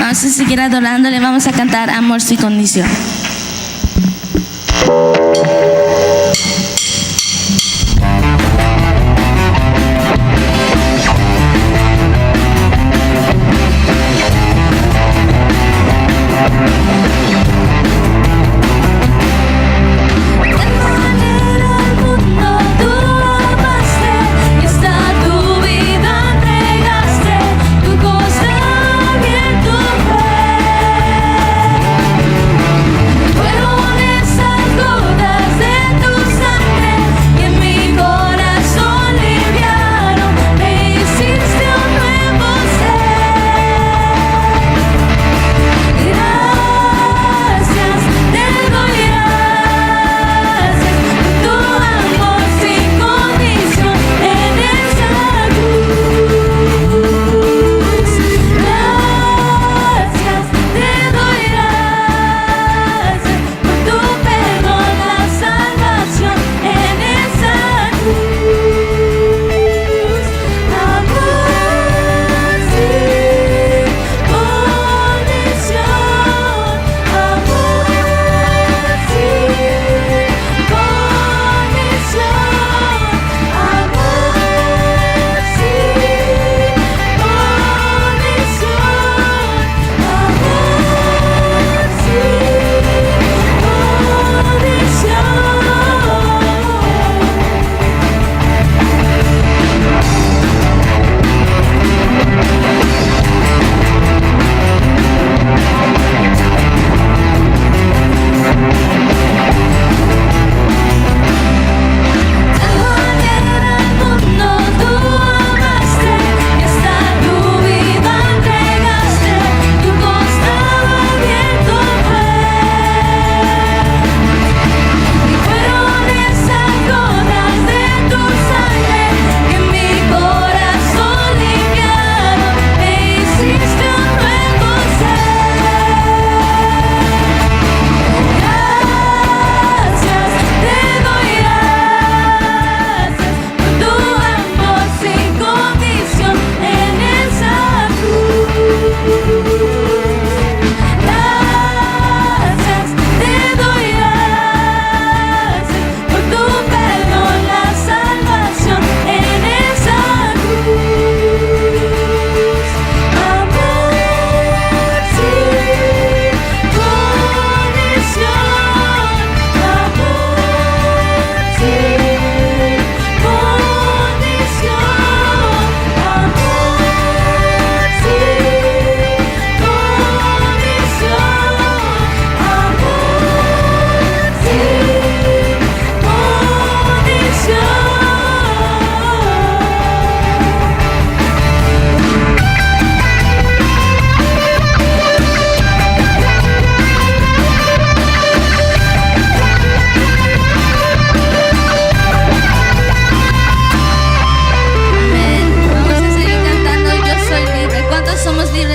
Vamos a seguir adorando, le vamos a cantar Amor sin condición.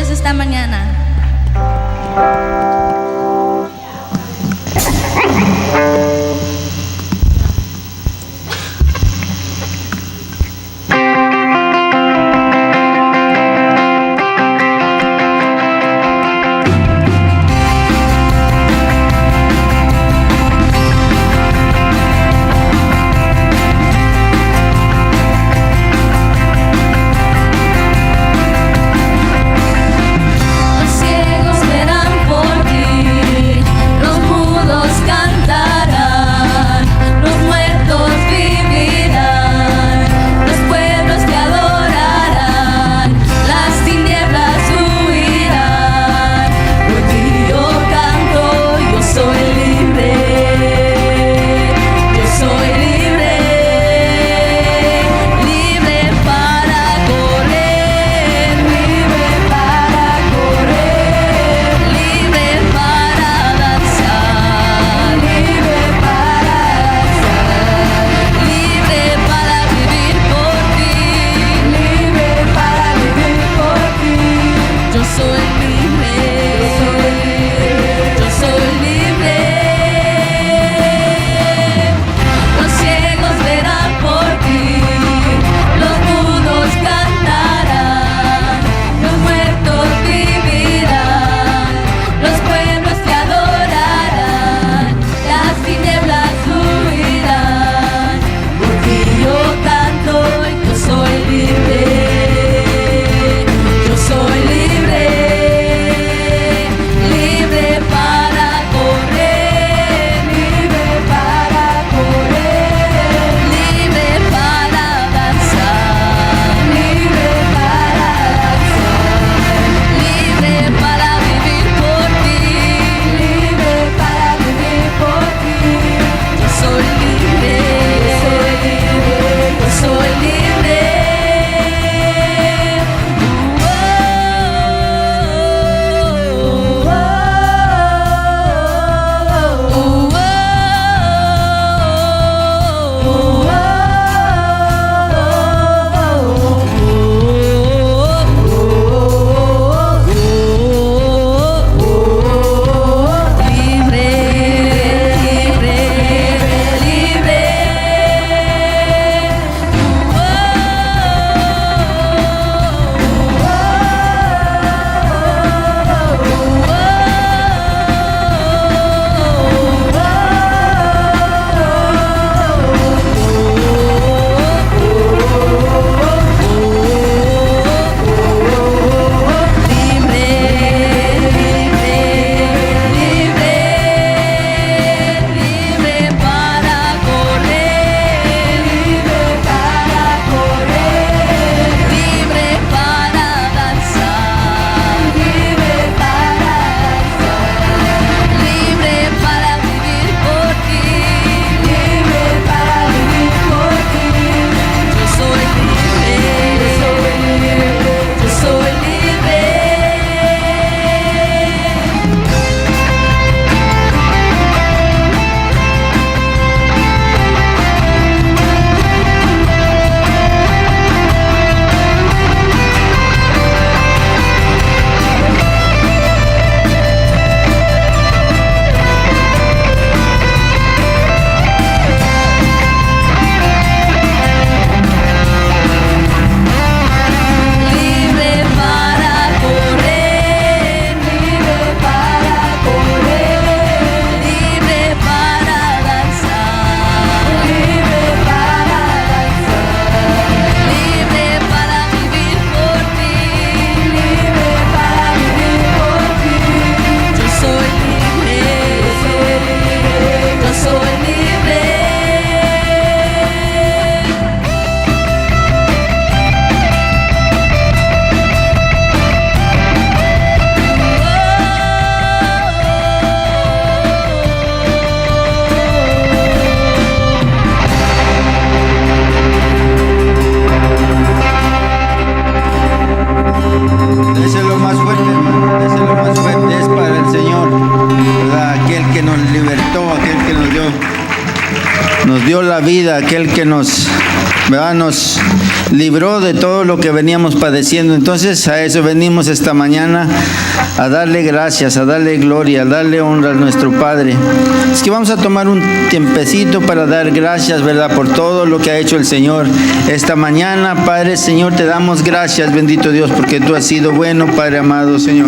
Esta mañana. Los ciegos verán por ti, los mudos cantarán. fuerte, hermano. Déselo más fuerte. Es para el Señor, ¿verdad? Aquel que nos libertó, aquel que nos dio la vida, aquel que nos libró de todo lo que veníamos padeciendo. Entonces a eso venimos esta mañana, a darle gracias, a darle gloria, a darle honra a nuestro Padre. Es que vamos a tomar un tiempecito para dar gracias, ¿verdad?, por todo lo que ha hecho el Señor esta mañana. Padre, Señor, te damos gracias, bendito Dios, porque tú has sido bueno, Padre amado, Señor.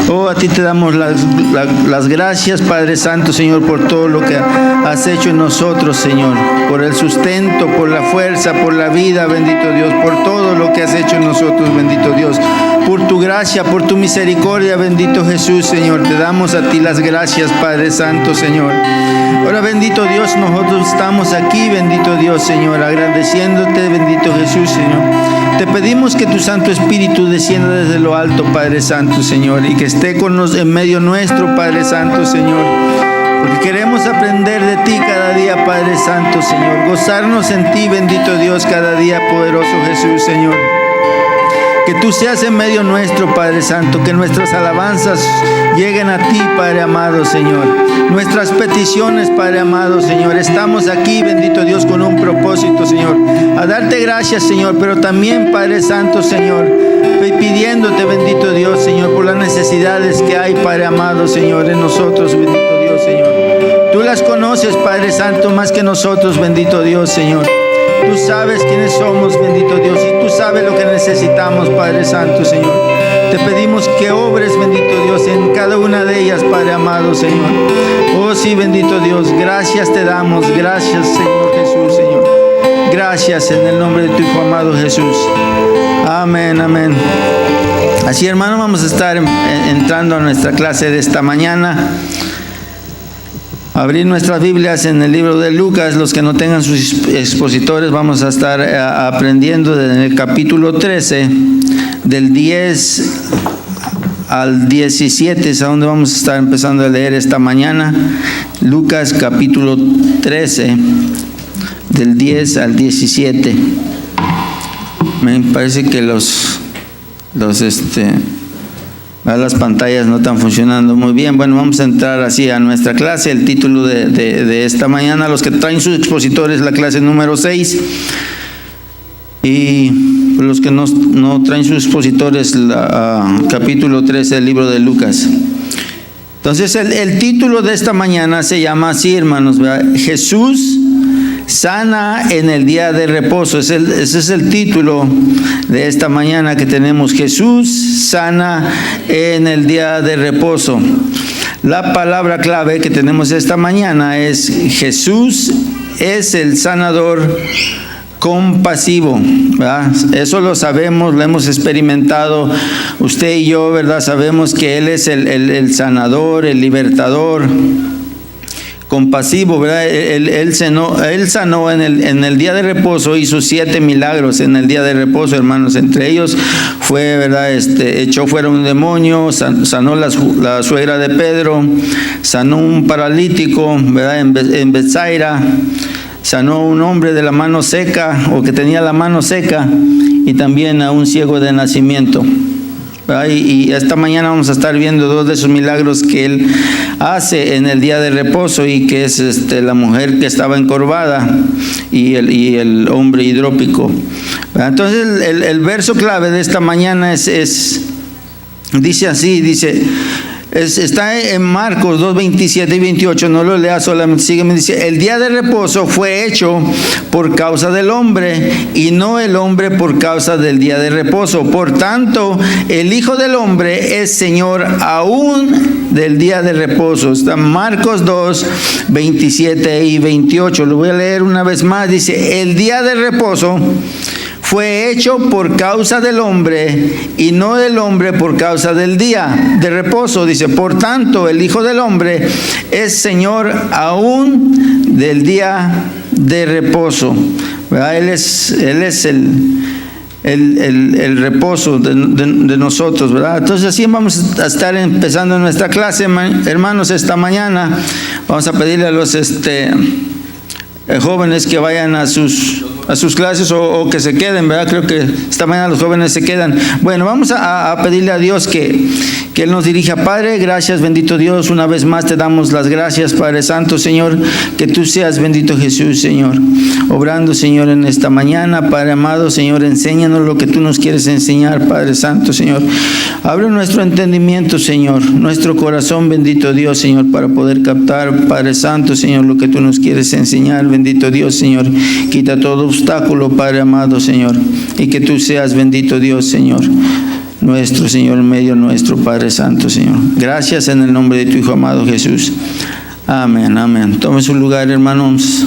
Oh, a ti te damos las gracias, Padre Santo, Señor, por todo lo que has hecho en nosotros, Señor, por el sustento, por la fuerza, por la vida, bendito Dios, por todo lo que has hecho en nosotros, bendito Dios, por tu gracia, por tu misericordia, bendito Jesús, Señor. Te damos a ti las gracias, Padre Santo, Señor. Ahora, bendito Dios, nosotros estamos aquí, bendito Dios, Señor, agradeciéndote, bendito Jesús, Señor. Te pedimos que tu Santo Espíritu descienda desde lo alto, Padre Santo, Señor, y que esté con nosotros en medio nuestro, Padre Santo, Señor. Porque queremos aprender de ti cada día, Padre Santo, Señor. Gozarnos en ti, bendito Dios, cada día, poderoso Jesús, Señor. Que tú seas en medio nuestro, Padre Santo, que nuestras alabanzas lleguen a ti, Padre amado, Señor. Nuestras peticiones, Padre amado, Señor. Estamos aquí, bendito Dios, con un propósito, Señor. A darte gracias, Señor, pero también, Padre Santo, Señor, pidiéndote, bendito Dios, Señor, por las necesidades que hay, Padre amado, Señor, en nosotros, bendito Dios, Señor. Tú las conoces, Padre Santo, más que nosotros, bendito Dios, Señor. Tú sabes quiénes somos, bendito Dios, y tú sabes lo que necesitamos, Padre Santo, Señor. Te pedimos que obres, bendito Dios, en cada una de ellas, Padre amado, Señor. Oh, sí, bendito Dios, gracias te damos, gracias, Señor Jesús, Señor. Gracias en el nombre de tu Hijo amado Jesús. Amén, amén. Así, hermano, vamos a estar entrando a nuestra clase de esta mañana. Abrir nuestras Biblias en el libro de Lucas. Los que no tengan sus expositores, vamos a estar aprendiendo en el capítulo 13, del 10 al 17, es a donde vamos a estar empezando a leer esta mañana. Lucas capítulo 13, del 10 al 17. Me parece que las pantallas no están funcionando muy bien. Bueno, vamos a entrar así a nuestra clase. El título de esta mañana, los que traen sus expositores, la clase número 6. Y los que no traen sus expositores, capítulo 13 del libro de Lucas. Entonces, el título de esta mañana se llama así, hermanos, ¿verdad? Jesús sana en el día de reposo. Ese es el título de esta mañana que tenemos. Jesús sana en el día de reposo. La palabra clave que tenemos esta mañana es: Jesús es el sanador compasivo, ¿verdad? Eso lo sabemos, lo hemos experimentado usted y yo, ¿verdad? Sabemos que Él es el sanador, el libertador compasivo, ¿verdad? Él sanó en el día de reposo, hizo 7 milagros en el día de reposo, hermanos. Entre ellos fue, ¿verdad?, echó fuera un demonio, sanó la suegra de Pedro, sanó un paralítico, ¿verdad?, en Betsaida, sanó un hombre de la mano seca, o que tenía la mano seca, y también a un ciego de nacimiento. Y esta mañana vamos a estar viendo 2 de esos milagros que Él hace en el día de reposo, y que es la mujer que estaba encorvada y el hombre hidrópico. Entonces el verso clave de esta mañana dice así, está en Marcos 2, 27 y 28, no lo lea, solamente sígueme. Dice: el día de reposo fue hecho por causa del hombre, y no el hombre por causa del día de reposo. Por tanto, el Hijo del Hombre es Señor aún del día de reposo. Está Marcos 2, 27 y 28. Lo voy a leer una vez más. Dice: el día de reposo fue hecho por causa del hombre, y no el hombre por causa del día de reposo. Dice: por tanto, el Hijo del Hombre es Señor aún del día de reposo. ¿Verdad? Él es el reposo de nosotros, ¿verdad? Entonces así vamos a estar empezando nuestra clase, hermanos, esta mañana. Vamos a pedirle a los jóvenes que vayan a sus a sus clases o que se queden, ¿verdad? Creo que esta mañana los jóvenes se quedan. Bueno, vamos a pedirle a Dios que Él nos dirija. Padre, gracias, bendito Dios, una vez más te damos las gracias, Padre Santo, Señor, que tú seas, bendito Jesús, Señor, obrando, Señor, en esta mañana. Padre amado, Señor, enséñanos lo que tú nos quieres enseñar, Padre Santo, Señor. Abre nuestro entendimiento, Señor, nuestro corazón, bendito Dios, Señor, para poder captar, Padre Santo, Señor, lo que tú nos quieres enseñar, bendito Dios, Señor. Quita todo obstáculo, Padre amado, Señor, y que tú seas, bendito Dios, Señor, nuestro Señor, en medio nuestro, Padre Santo, Señor. Gracias en el nombre de tu Hijo amado Jesús. Amén, amén. Tome su lugar, hermanos.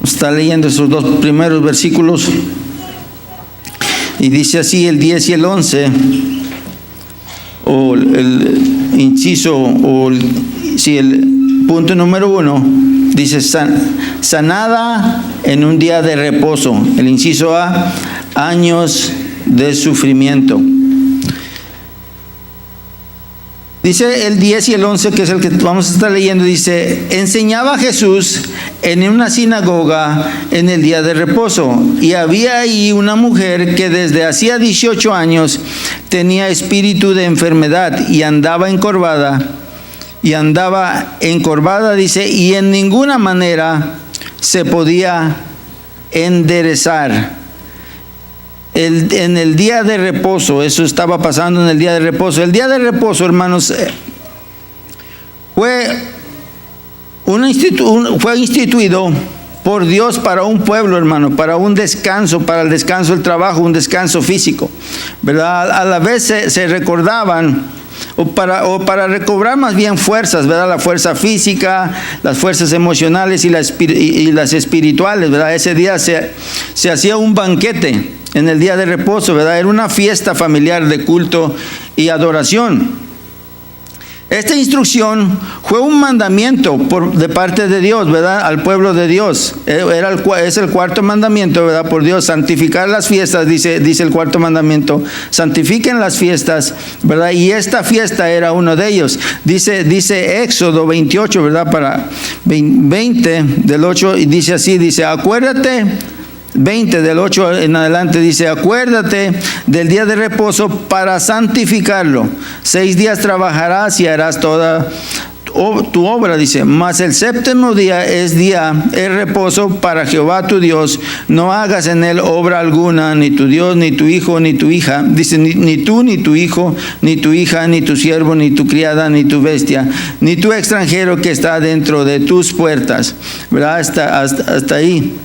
Está leyendo esos dos primeros versículos y dice así el 10 y el 11, o el inciso, o el punto número 1, dice sanada en un día de reposo. El inciso A, años de sufrimiento. Dice el 10 y el 11, que es el que vamos a estar leyendo, dice: enseñaba Jesús en una sinagoga en el día de reposo, y había ahí una mujer que desde hacía 18 años tenía espíritu de enfermedad y andaba encorvada, dice, y en ninguna manera se podía enderezar. En el día de reposo, eso estaba pasando en el día de reposo. El día de reposo, hermanos, fue instituido por Dios para un pueblo, hermano, para un descanso, para el descanso del trabajo, un descanso físico, ¿verdad? A la vez se recordaban, o para recobrar más bien fuerzas, ¿verdad? La fuerza física, las fuerzas emocionales y las espirituales, ¿verdad? Ese día se hacía un banquete en el día de reposo, ¿verdad? Era una fiesta familiar de culto y adoración. Esta instrucción fue un mandamiento de parte de Dios, ¿verdad? Al pueblo de Dios. Es el cuarto mandamiento, ¿verdad? Por Dios, santificar las fiestas, dice el cuarto mandamiento. Santifiquen las fiestas, ¿verdad? Y esta fiesta era uno de ellos. Dice Éxodo 28, ¿verdad? Para 20 del 8, y dice así, dice: acuérdate, 20 del 8 en adelante, dice: acuérdate del día de reposo para santificarlo. 6 días trabajarás y harás toda tu obra, dice, mas el séptimo día es reposo para Jehová tu Dios. No hagas en él obra alguna, ni tu Dios, ni tu hijo, ni tu hija. Dice, ni tú, ni tu hijo, ni tu hija, ni tu siervo, ni tu criada, ni tu bestia, ni tu extranjero que está dentro de tus puertas. ¿Verdad? Hasta ahí.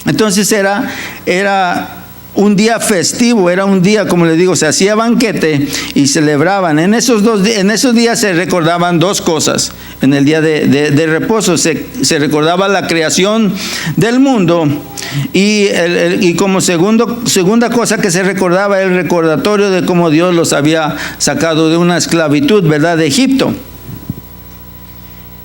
Entonces era un día festivo, era un día, como les digo, se hacía banquete y celebraban. En esos días se recordaban dos cosas. En el día de reposo se recordaba la creación del mundo, y como segunda cosa que se recordaba, el recordatorio de cómo Dios los había sacado de una esclavitud, ¿verdad?, de Egipto.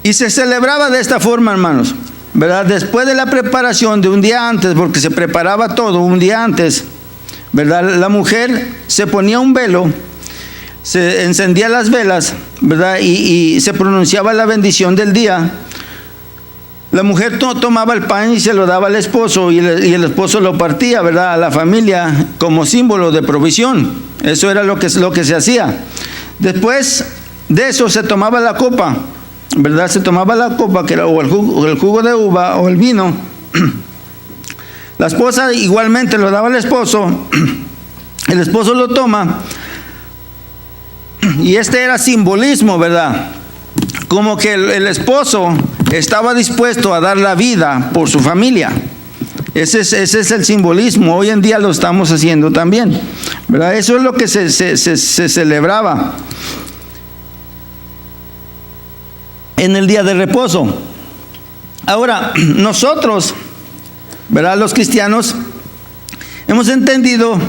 Y se celebraba de esta forma, hermanos, ¿verdad? Después de la preparación de un día antes, porque se preparaba todo un día antes, ¿verdad? La mujer se ponía un velo, se encendía las velas, ¿verdad? Y se pronunciaba la bendición del día. La mujer tomaba el pan y se lo daba al esposo, y el esposo lo partía, ¿verdad?, a la familia como símbolo de provisión. Eso era lo que se hacía. Después de eso se tomaba la copa, ¿verdad? Se tomaba la copa, que era o el jugo de uva o el vino. La esposa igualmente lo daba al esposo. El esposo lo toma. Y este era simbolismo, ¿verdad? Como que el esposo estaba dispuesto a dar la vida por su familia. Ese es el simbolismo. Hoy en día lo estamos haciendo también, ¿verdad? Eso es lo que se celebraba en el día de reposo. Ahora, nosotros, ¿verdad?, los cristianos, hemos entendido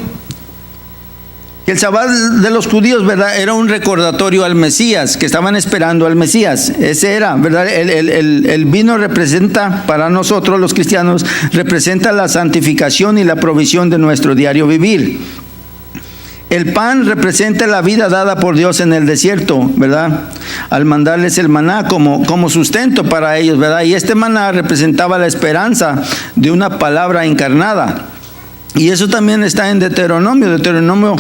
que el Sabbat de los judíos, ¿verdad?, era un recordatorio al Mesías, que estaban esperando al Mesías. Ese era, ¿verdad? El vino representa, para nosotros los cristianos, representa la santificación y la provisión de nuestro diario vivir. El pan representa la vida dada por Dios en el desierto, ¿verdad? Al mandarles el maná como sustento para ellos, ¿verdad? Y este maná representaba la esperanza de una palabra encarnada. Y eso también está en Deuteronomio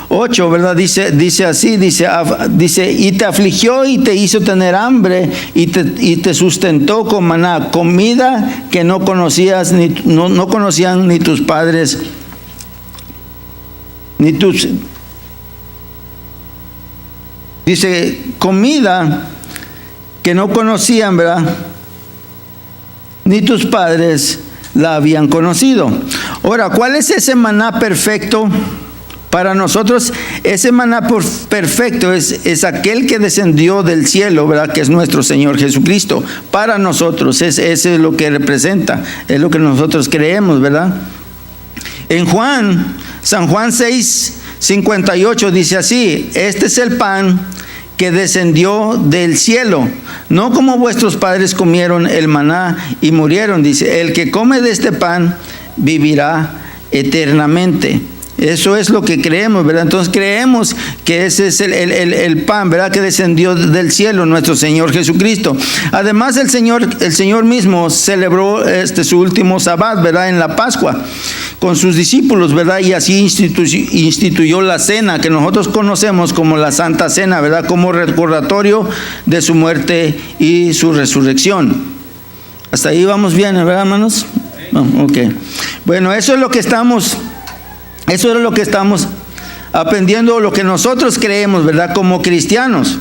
8, ¿verdad? Dice así, dice, y te afligió y te hizo tener hambre y te sustentó con maná, comida que no conocías, no conocían ni tus padres, dice, comida que no conocían, ¿verdad? Ni tus padres la habían conocido. Ahora, ¿cuál es ese maná perfecto? Para nosotros, ese maná perfecto es aquel que descendió del cielo, ¿verdad? Que es nuestro Señor Jesucristo. Para nosotros, ese es lo que representa, es lo que nosotros creemos, ¿verdad? En San Juan 6:58 dice así: este es el pan que descendió del cielo, no como vuestros padres comieron el maná y murieron. Dice, el que come de este pan vivirá eternamente. Eso es lo que creemos, ¿verdad? Entonces creemos que ese es el pan, ¿verdad? Que descendió del cielo, nuestro Señor Jesucristo. Además, el Señor mismo celebró su último sabbat, ¿verdad? En la Pascua con sus discípulos, ¿verdad? Y así instituyó la cena que nosotros conocemos como la Santa Cena, ¿verdad? Como recordatorio de su muerte y su resurrección. Hasta ahí vamos bien, ¿verdad, hermanos? Ok. Bueno, eso es lo que estamos aprendiendo, lo que nosotros creemos, ¿verdad? Como cristianos,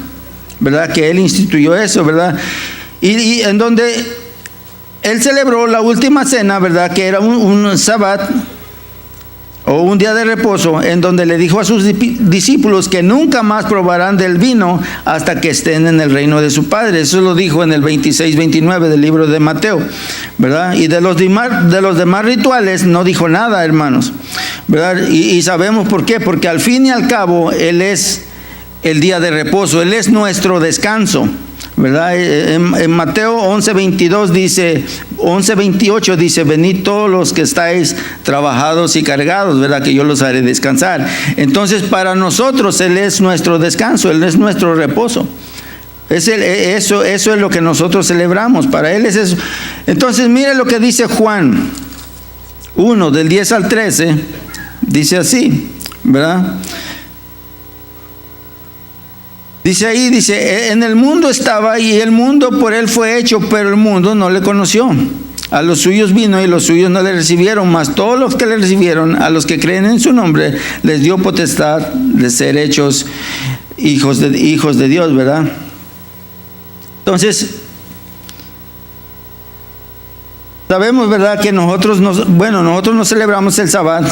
¿verdad? Que Él instituyó eso, ¿verdad? Y en donde Él celebró la última cena, ¿verdad? Que era un sabbat o un día de reposo, en donde le dijo a sus discípulos que nunca más probarán del vino hasta que estén en el reino de su Padre. Eso lo dijo en el 26-29 del libro de Mateo, ¿verdad? Y de los demás rituales no dijo nada, hermanos, ¿verdad? Y sabemos por qué, porque al fin y al cabo Él es el día de reposo, Él es nuestro descanso, ¿verdad? En Mateo 11:28 dice, venid todos los que estáis trabajados y cargados, ¿verdad? Que yo los haré descansar. Entonces, para nosotros Él es nuestro descanso, Él es nuestro reposo. Eso es lo que nosotros celebramos, para Él es eso. Entonces, mire lo que dice Juan 1, del 10 al 13, dice así, ¿verdad? Dice ahí, en el mundo estaba y el mundo por Él fue hecho, pero el mundo no le conoció. A los suyos vino y los suyos no le recibieron, mas todos los que le recibieron, a los que creen en su nombre, les dio potestad de ser hechos hijos de Dios, ¿verdad? Entonces, sabemos, ¿verdad? Que nosotros no celebramos el sabbat.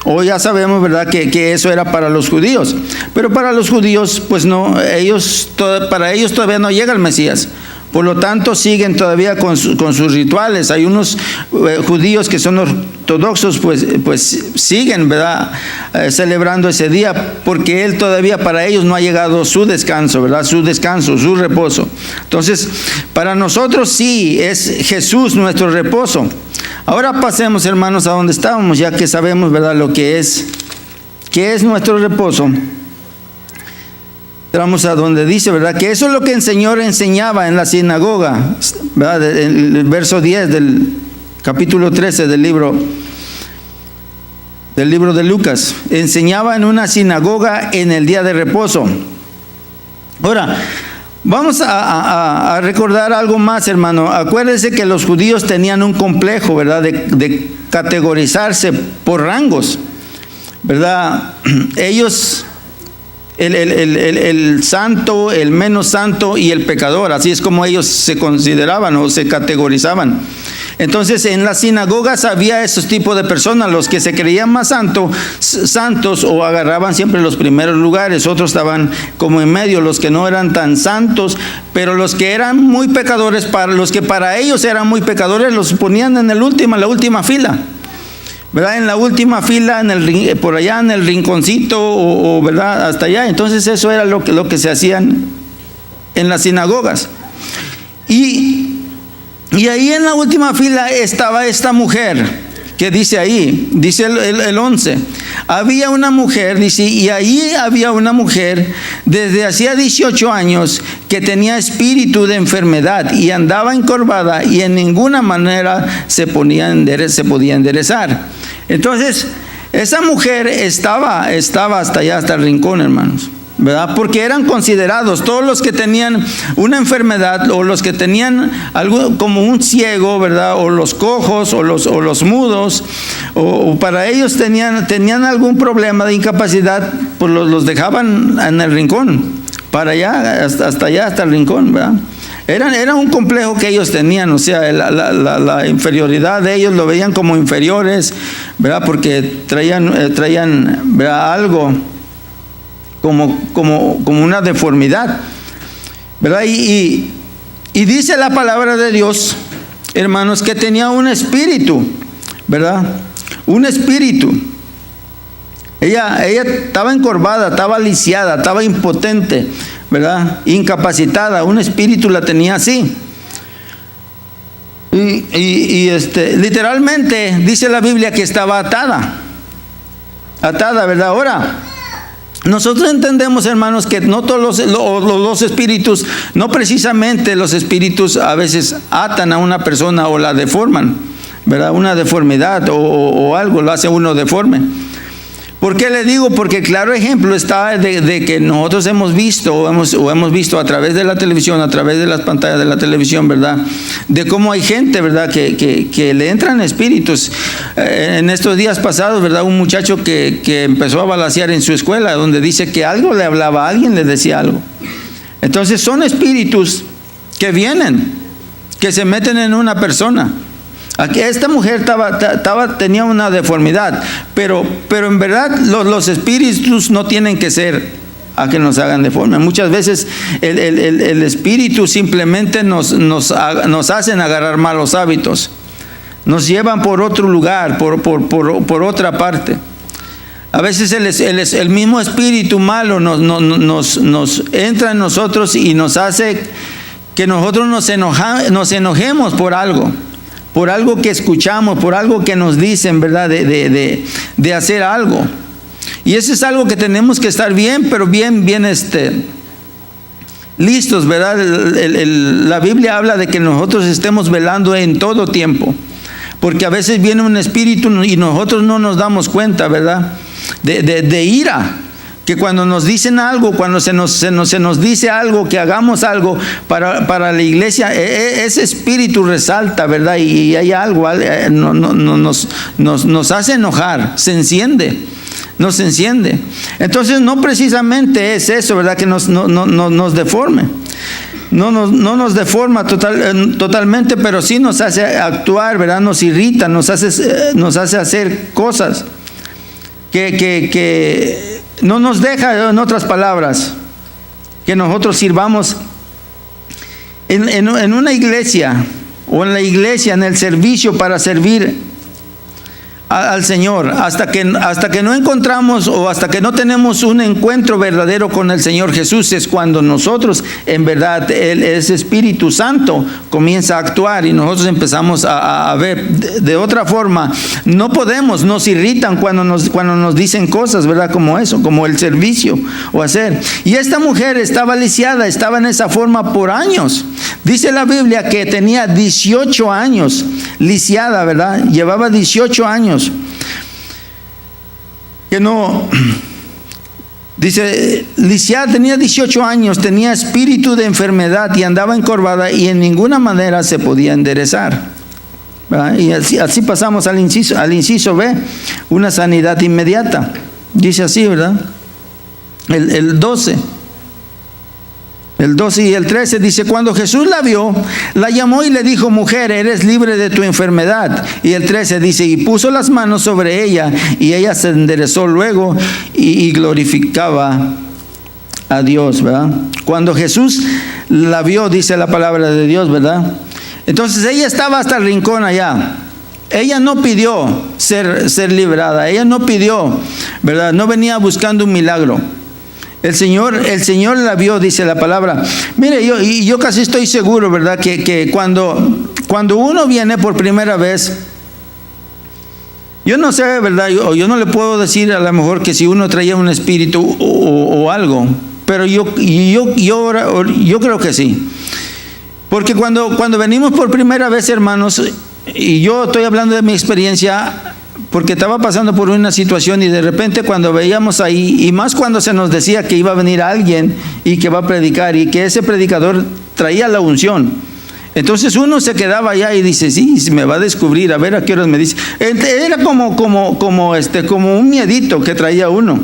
Hoy ya sabemos, ¿verdad?, que eso era para los judíos. Pero para los judíos, pues no, para ellos todavía no llega el Mesías. Por lo tanto, siguen todavía con sus rituales. Hay unos judíos que son ortodoxos, pues siguen, ¿verdad?, celebrando ese día, porque Él todavía, para ellos no ha llegado su descanso, ¿verdad?, su descanso, su reposo. Entonces, para nosotros sí es Jesús nuestro reposo. Ahora pasemos, hermanos, a donde estábamos, ya que sabemos, ¿verdad?, lo que es nuestro reposo. Entramos a donde dice, ¿verdad?, que eso es lo que el Señor enseñaba en la sinagoga, ¿verdad? En el verso 10 del capítulo 13 del libro de Lucas. Enseñaba en una sinagoga en el día de reposo. Ahora, vamos a recordar algo más, hermano. Acuérdense que los judíos tenían un complejo, ¿verdad?, de categorizarse por rangos, ¿verdad? Ellos, el santo, el menos santo y el pecador, así es como ellos se consideraban o se categorizaban. Entonces, en las sinagogas había esos tipos de personas, los que se creían más santos o agarraban siempre los primeros lugares, otros estaban como en medio, los que no eran tan santos, pero los que eran muy pecadores, los que para ellos eran muy pecadores, los ponían en la última fila, ¿verdad? En la última fila, por allá en el rinconcito, o ¿verdad?, hasta allá. Entonces eso era lo que se hacían en las sinagogas. Y ahí en la última fila estaba esta mujer, que dice ahí, dice el 11, había una mujer, dice, y ahí había una mujer desde hacía 18 años que tenía espíritu de enfermedad y andaba encorvada y en ninguna manera se podía enderezar. Entonces, esa mujer estaba hasta allá, hasta el rincón, hermanos, ¿verdad? Porque eran considerados todos los que tenían una enfermedad o los que tenían algo como un ciego, ¿verdad? O los cojos o los mudos, o para ellos tenían algún problema de incapacidad, pues los dejaban en el rincón, para allá, hasta allá, hasta el rincón, ¿verdad? Era un complejo que ellos tenían, o sea, la inferioridad de ellos lo veían como inferiores, ¿verdad? Porque traían ¿verdad? Algo como una deformidad, ¿verdad? Y dice la palabra de Dios, hermanos, que tenía un espíritu, ¿verdad? Un espíritu. Ella estaba encorvada, estaba lisiada, estaba impotente, ¿verdad? Incapacitada, un espíritu la tenía así. Y literalmente dice la Biblia que estaba atada, ¿verdad? Ahora, nosotros entendemos, hermanos, que no todos los espíritus, no precisamente los espíritus a veces atan a una persona o la deforman, ¿verdad? Una deformidad o algo lo hace uno deforme. ¿Por qué le digo? Porque claro ejemplo está de que nosotros hemos visto o hemos visto a través de la televisión, a través de las pantallas de la televisión, ¿verdad? De cómo hay gente, ¿verdad? Que le entran espíritus. En estos días pasados, ¿verdad? Un muchacho que empezó a balacear en su escuela, donde dice que algo le hablaba, alguien le decía algo. Entonces son espíritus que vienen, que se meten en una persona. Aquí esta mujer tenía una deformidad, pero en verdad los espíritus no tienen que ser a que nos hagan deforme. Muchas veces el espíritu simplemente nos hacen agarrar malos hábitos, nos llevan por otro lugar, por otra parte. A veces el mismo espíritu malo nos entra en nosotros y nos hace que nosotros nos enojemos por algo que escuchamos, por algo que nos dicen, ¿verdad? De hacer algo. Y eso es algo que tenemos que estar bien, pero bien listos, ¿verdad? La Biblia habla de que nosotros estemos velando en todo tiempo, porque a veces viene un espíritu y nosotros no nos damos cuenta, ¿verdad? De ira. Que cuando nos dicen algo, cuando se nos dice algo, que hagamos algo para la iglesia, ese espíritu resalta, ¿verdad? Y hay algo, nos hace enojar, nos enciende. Entonces no precisamente es eso, ¿verdad? Que nos deforme. No nos deforma totalmente, pero sí nos hace actuar, ¿verdad? Nos irrita, nos hace hacer cosas que no nos deja, en otras palabras, que nosotros sirvamos en una iglesia o en la iglesia, en el servicio para servir al Señor, hasta que no encontramos o hasta que no tenemos un encuentro verdadero con el Señor Jesús, es cuando nosotros, en verdad, ese Espíritu Santo comienza a actuar y nosotros empezamos a ver de otra forma. No podemos, nos irritan cuando nos dicen cosas, ¿verdad? Como eso, como el servicio o hacer. Y esta mujer estaba lisiada, estaba en esa forma por años. Dice la Biblia que tenía 18 años lisiada, ¿verdad? Llevaba 18 años. Que no, dice, lisiada, tenía 18 años, tenía espíritu de enfermedad y andaba encorvada y en ninguna manera se podía enderezar, ¿verdad? Y así pasamos al inciso B, una sanidad inmediata. Dice así, ¿verdad? El 12. El 12 y el 13 dice, cuando Jesús la vio, la llamó y le dijo, mujer, eres libre de tu enfermedad. Y el 13 dice, y puso las manos sobre ella, y ella se enderezó luego y glorificaba a Dios, ¿verdad? Cuando Jesús la vio, dice la palabra de Dios, ¿verdad? Entonces ella estaba hasta el rincón allá. Ella no pidió ser librada, ella no pidió, ¿verdad? No venía buscando un milagro. El Señor la vio, dice la palabra. Mire, yo casi estoy seguro, ¿verdad? Que cuando uno viene por primera vez Yo no sé, ¿verdad? Yo no le puedo decir a lo mejor que si uno traía un espíritu o algo, pero yo creo que sí. Porque cuando venimos por primera vez, hermanos, y yo estoy hablando de mi experiencia, porque estaba pasando por una situación y de repente cuando veíamos ahí, y más cuando se nos decía que iba a venir alguien y que va a predicar y que ese predicador traía la unción, entonces uno se quedaba allá y dice, sí, me va a descubrir, a ver a qué horas me dice. Era como un miedito que traía uno,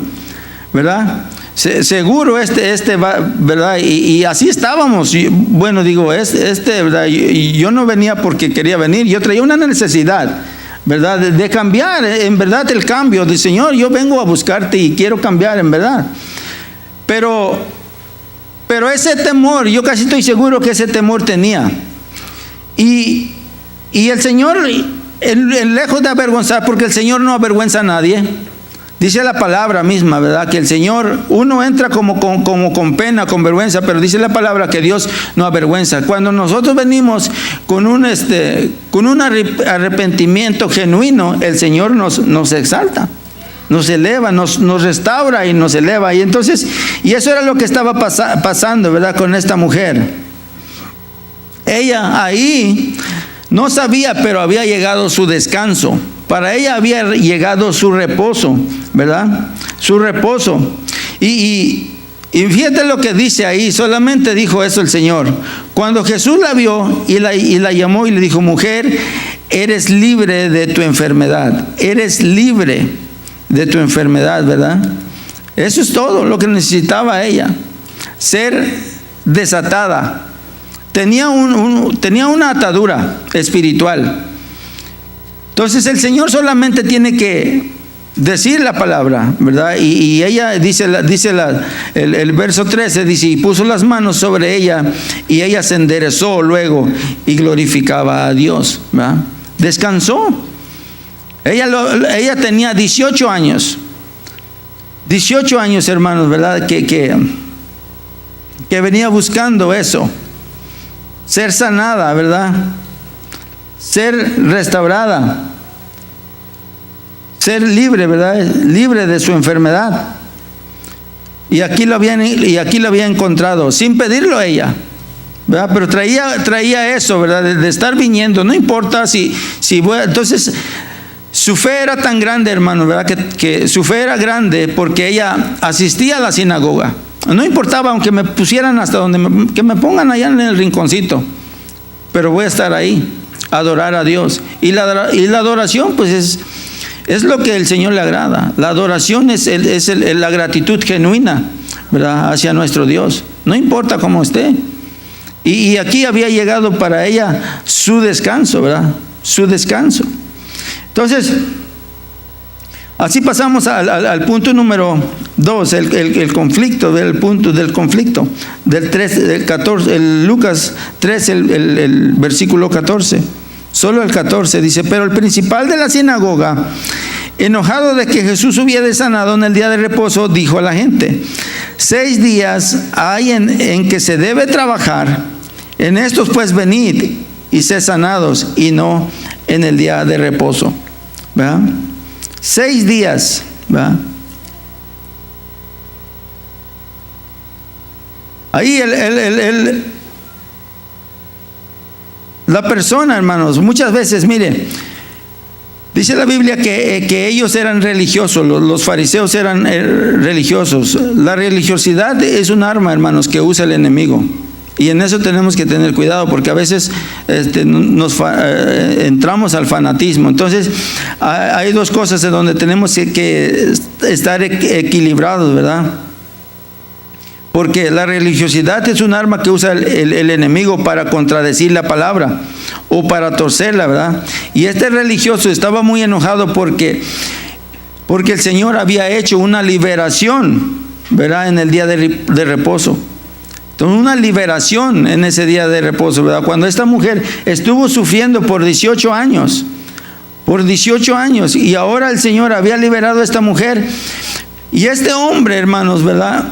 ¿verdad? Seguro va, ¿verdad? Y así estábamos. Bueno, digo, ¿verdad? Yo no venía porque quería venir, yo traía una necesidad, ¿verdad? De cambiar, en verdad, el cambio. De Señor, yo vengo a buscarte y quiero cambiar, en verdad. Pero ese temor, yo casi estoy seguro que ese temor tenía. Y el Señor, lejos de avergonzar, porque el Señor no avergüenza a nadie. Dice la palabra misma, ¿verdad? Que el Señor, uno entra como con pena, con vergüenza, pero dice la palabra que Dios no avergüenza. Cuando nosotros venimos con un arrepentimiento genuino, el Señor nos exalta, nos eleva, nos restaura y nos eleva. Y entonces, y eso era lo que estaba pasando, ¿verdad? Con esta mujer. Ella ahí no sabía, pero había llegado su descanso. Para ella había llegado su reposo, ¿verdad? Su reposo. Y fíjate lo que dice ahí, solamente dijo eso el Señor. Cuando Jesús la vio y la llamó y le dijo, mujer, eres libre de tu enfermedad. Eres libre de tu enfermedad, ¿verdad? Eso es todo lo que necesitaba ella. Ser desatada. Tenía una atadura espiritual. Entonces el Señor solamente tiene que decir la palabra, ¿verdad? Y ella dice el verso 13, dice, y puso las manos sobre ella y ella se enderezó luego y glorificaba a Dios, ¿verdad? Descansó. Ella tenía 18 años. 18 años, hermanos, ¿verdad? Que venía buscando eso. Ser sanada, ¿verdad? Ser restaurada, ser libre, ¿verdad? Libre de su enfermedad. Y aquí lo había encontrado, sin pedirlo a ella, ¿verdad? Pero traía eso, ¿verdad? De estar viniendo, no importa si voy. Entonces, su fe era tan grande, hermano, ¿verdad? Que su fe era grande porque ella asistía a la sinagoga. No importaba, aunque me pusieran hasta que me pongan allá en el rinconcito, pero voy a estar ahí. Adorar a Dios. Y la adoración, pues es lo que el Señor le agrada. La adoración es la gratitud genuina, ¿verdad? Hacia nuestro Dios. No importa cómo esté. Y aquí había llegado para ella su descanso, ¿verdad? Su descanso. Entonces, así pasamos al punto número 2, el conflicto, del punto del conflicto, del 13, del 14, el Lucas 13, el versículo 14. Solo el 14 dice, pero el principal de la sinagoga, enojado de que Jesús hubiera sanado en el día de reposo, dijo a la gente, 6 días hay en que se debe trabajar, en estos pues venid y sed sanados, y no en el día de reposo, ¿verdad? 6 días, ¿verdad? Ahí la persona, hermanos, muchas veces, mire, dice la Biblia que ellos eran religiosos, los fariseos eran religiosos. La religiosidad es un arma, hermanos, que usa el enemigo. Y en eso tenemos que tener cuidado, porque a veces entramos al fanatismo. Entonces, hay dos cosas en donde tenemos que estar equilibrados, ¿verdad? Porque la religiosidad es un arma que usa el enemigo para contradecir la palabra o para torcerla, ¿verdad? Y este religioso estaba muy enojado porque el Señor había hecho una liberación, ¿verdad? En el día de reposo. Entonces, una liberación en ese día de reposo, ¿verdad? Cuando esta mujer estuvo sufriendo por 18 años, y ahora el Señor había liberado a esta mujer. Y este hombre, hermanos, ¿verdad?,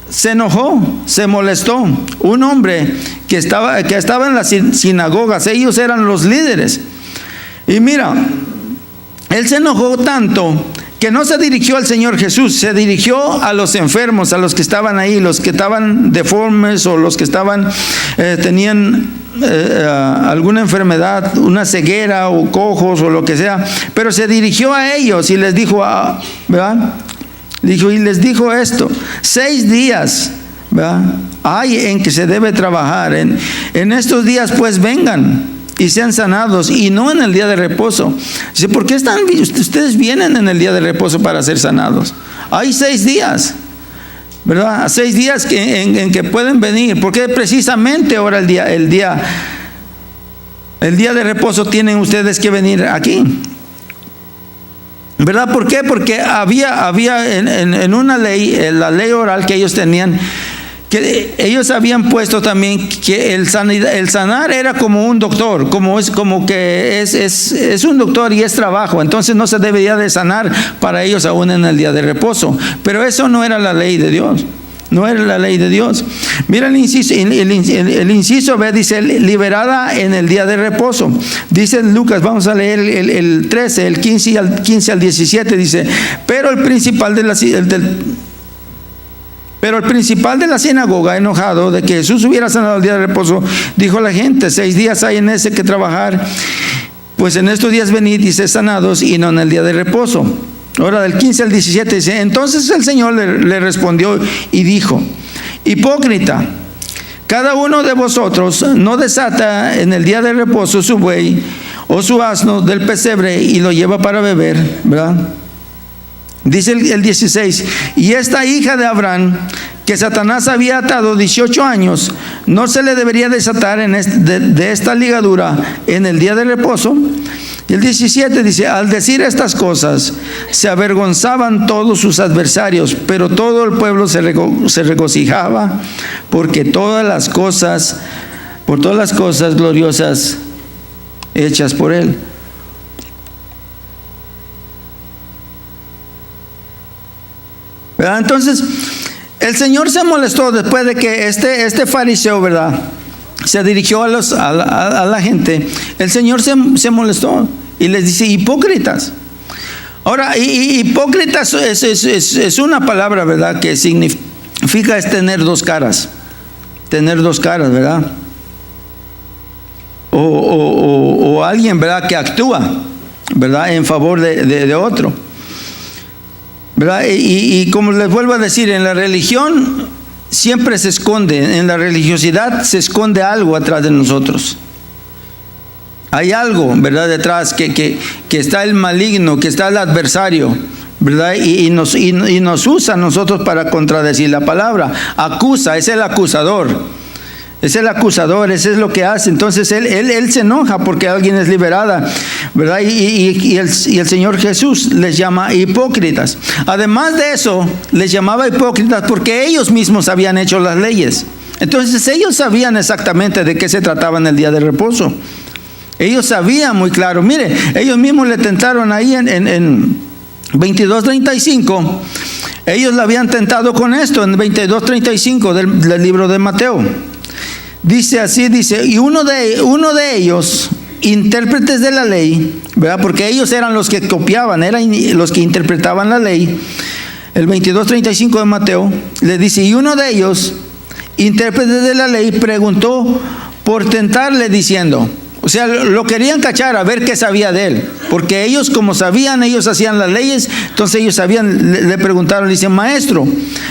se enojó, se molestó. Un hombre que estaba en las sinagogas, ellos eran los líderes. Y mira, Él se enojó tanto que no se dirigió al Señor Jesús, se dirigió a los enfermos, a los que estaban ahí, los que estaban deformes o los que estaban, tenían alguna enfermedad, una ceguera o cojos o lo que sea, pero se dirigió a ellos y les dijo, ¿verdad? Y les dijo esto: 6 días, ¿verdad?, hay en que se debe trabajar. En estos días pues vengan y sean sanados, y no en el día de reposo. Dice, ¿por qué ustedes vienen en el día de reposo para ser sanados? Hay 6 días, ¿verdad? 6 días en que pueden venir. Porque precisamente ahora el día de reposo tienen ustedes que venir aquí, ¿verdad? ¿Por qué? Porque había en una ley, la ley oral que ellos tenían, que ellos habían puesto también que el sanar era como un doctor, como que es un doctor y es trabajo. Entonces no se debería de sanar para ellos aún en el día de reposo. Pero eso no era la ley de Dios. No era la ley de Dios. Mira el inciso B, dice liberada en el día de reposo. Dice Lucas, vamos a leer el 13, el 15 al 17, dice, pero el principal de la sinagoga, enojado de que Jesús hubiera sanado el día de reposo, dijo a la gente: 6 días hay en ese que trabajar, pues en estos días venid y sed sanados, y no en el día de reposo. Ahora del 15 al 17 dice, entonces el Señor le respondió y dijo: hipócrita, cada uno de vosotros no desata en el día de reposo su buey o su asno del pesebre y lo lleva para beber, ¿verdad? Dice el 16, y esta hija de Abraham, que Satanás había atado 18 años, ¿no se le debería desatar de esta ligadura en el día de reposo? Y el 17 dice, al decir estas cosas, se avergonzaban todos sus adversarios, pero todo el pueblo se regocijaba por todas las cosas gloriosas hechas por él. ¿Verdad? Entonces, el Señor se molestó después de que este fariseo, ¿verdad?, se dirigió a la gente. El Señor se molestó y les dice: hipócritas. Ahora, hipócritas es una palabra, ¿verdad?, que significa es tener 2 caras. Tener 2 caras, ¿verdad? O alguien, ¿verdad?, que actúa, ¿verdad?, en favor de otro, ¿verdad? Y como les vuelvo a decir, en la religión siempre se esconde, en la religiosidad se esconde algo atrás de nosotros. Hay algo, ¿verdad?, detrás que está el maligno, que está el adversario, ¿verdad? Y nos usa a nosotros para contradecir la palabra. Acusa, es el acusador. Es el acusador, eso es lo que hace. Entonces él se enoja porque alguien es liberada, ¿verdad? Y el Señor Jesús les llama hipócritas. Además de eso, les llamaba hipócritas porque ellos mismos habían hecho las leyes. Entonces ellos sabían exactamente de qué se trataba en el día de reposo. Ellos sabían muy claro. Mire, ellos mismos le tentaron ahí en 22:35. Ellos le habían tentado con esto en 22:35 del libro de Mateo. Dice así, dice, y uno de ellos, intérpretes de la ley, ¿verdad?, porque ellos eran los que copiaban, eran los que interpretaban la ley. El 22:35 de Mateo le dice, y uno de ellos, intérpretes de la ley, preguntó por tentarle diciendo, o sea, lo querían cachar a ver qué sabía de él, porque ellos, como sabían, ellos hacían las leyes, entonces ellos sabían, le preguntaron, le dicen, maestro,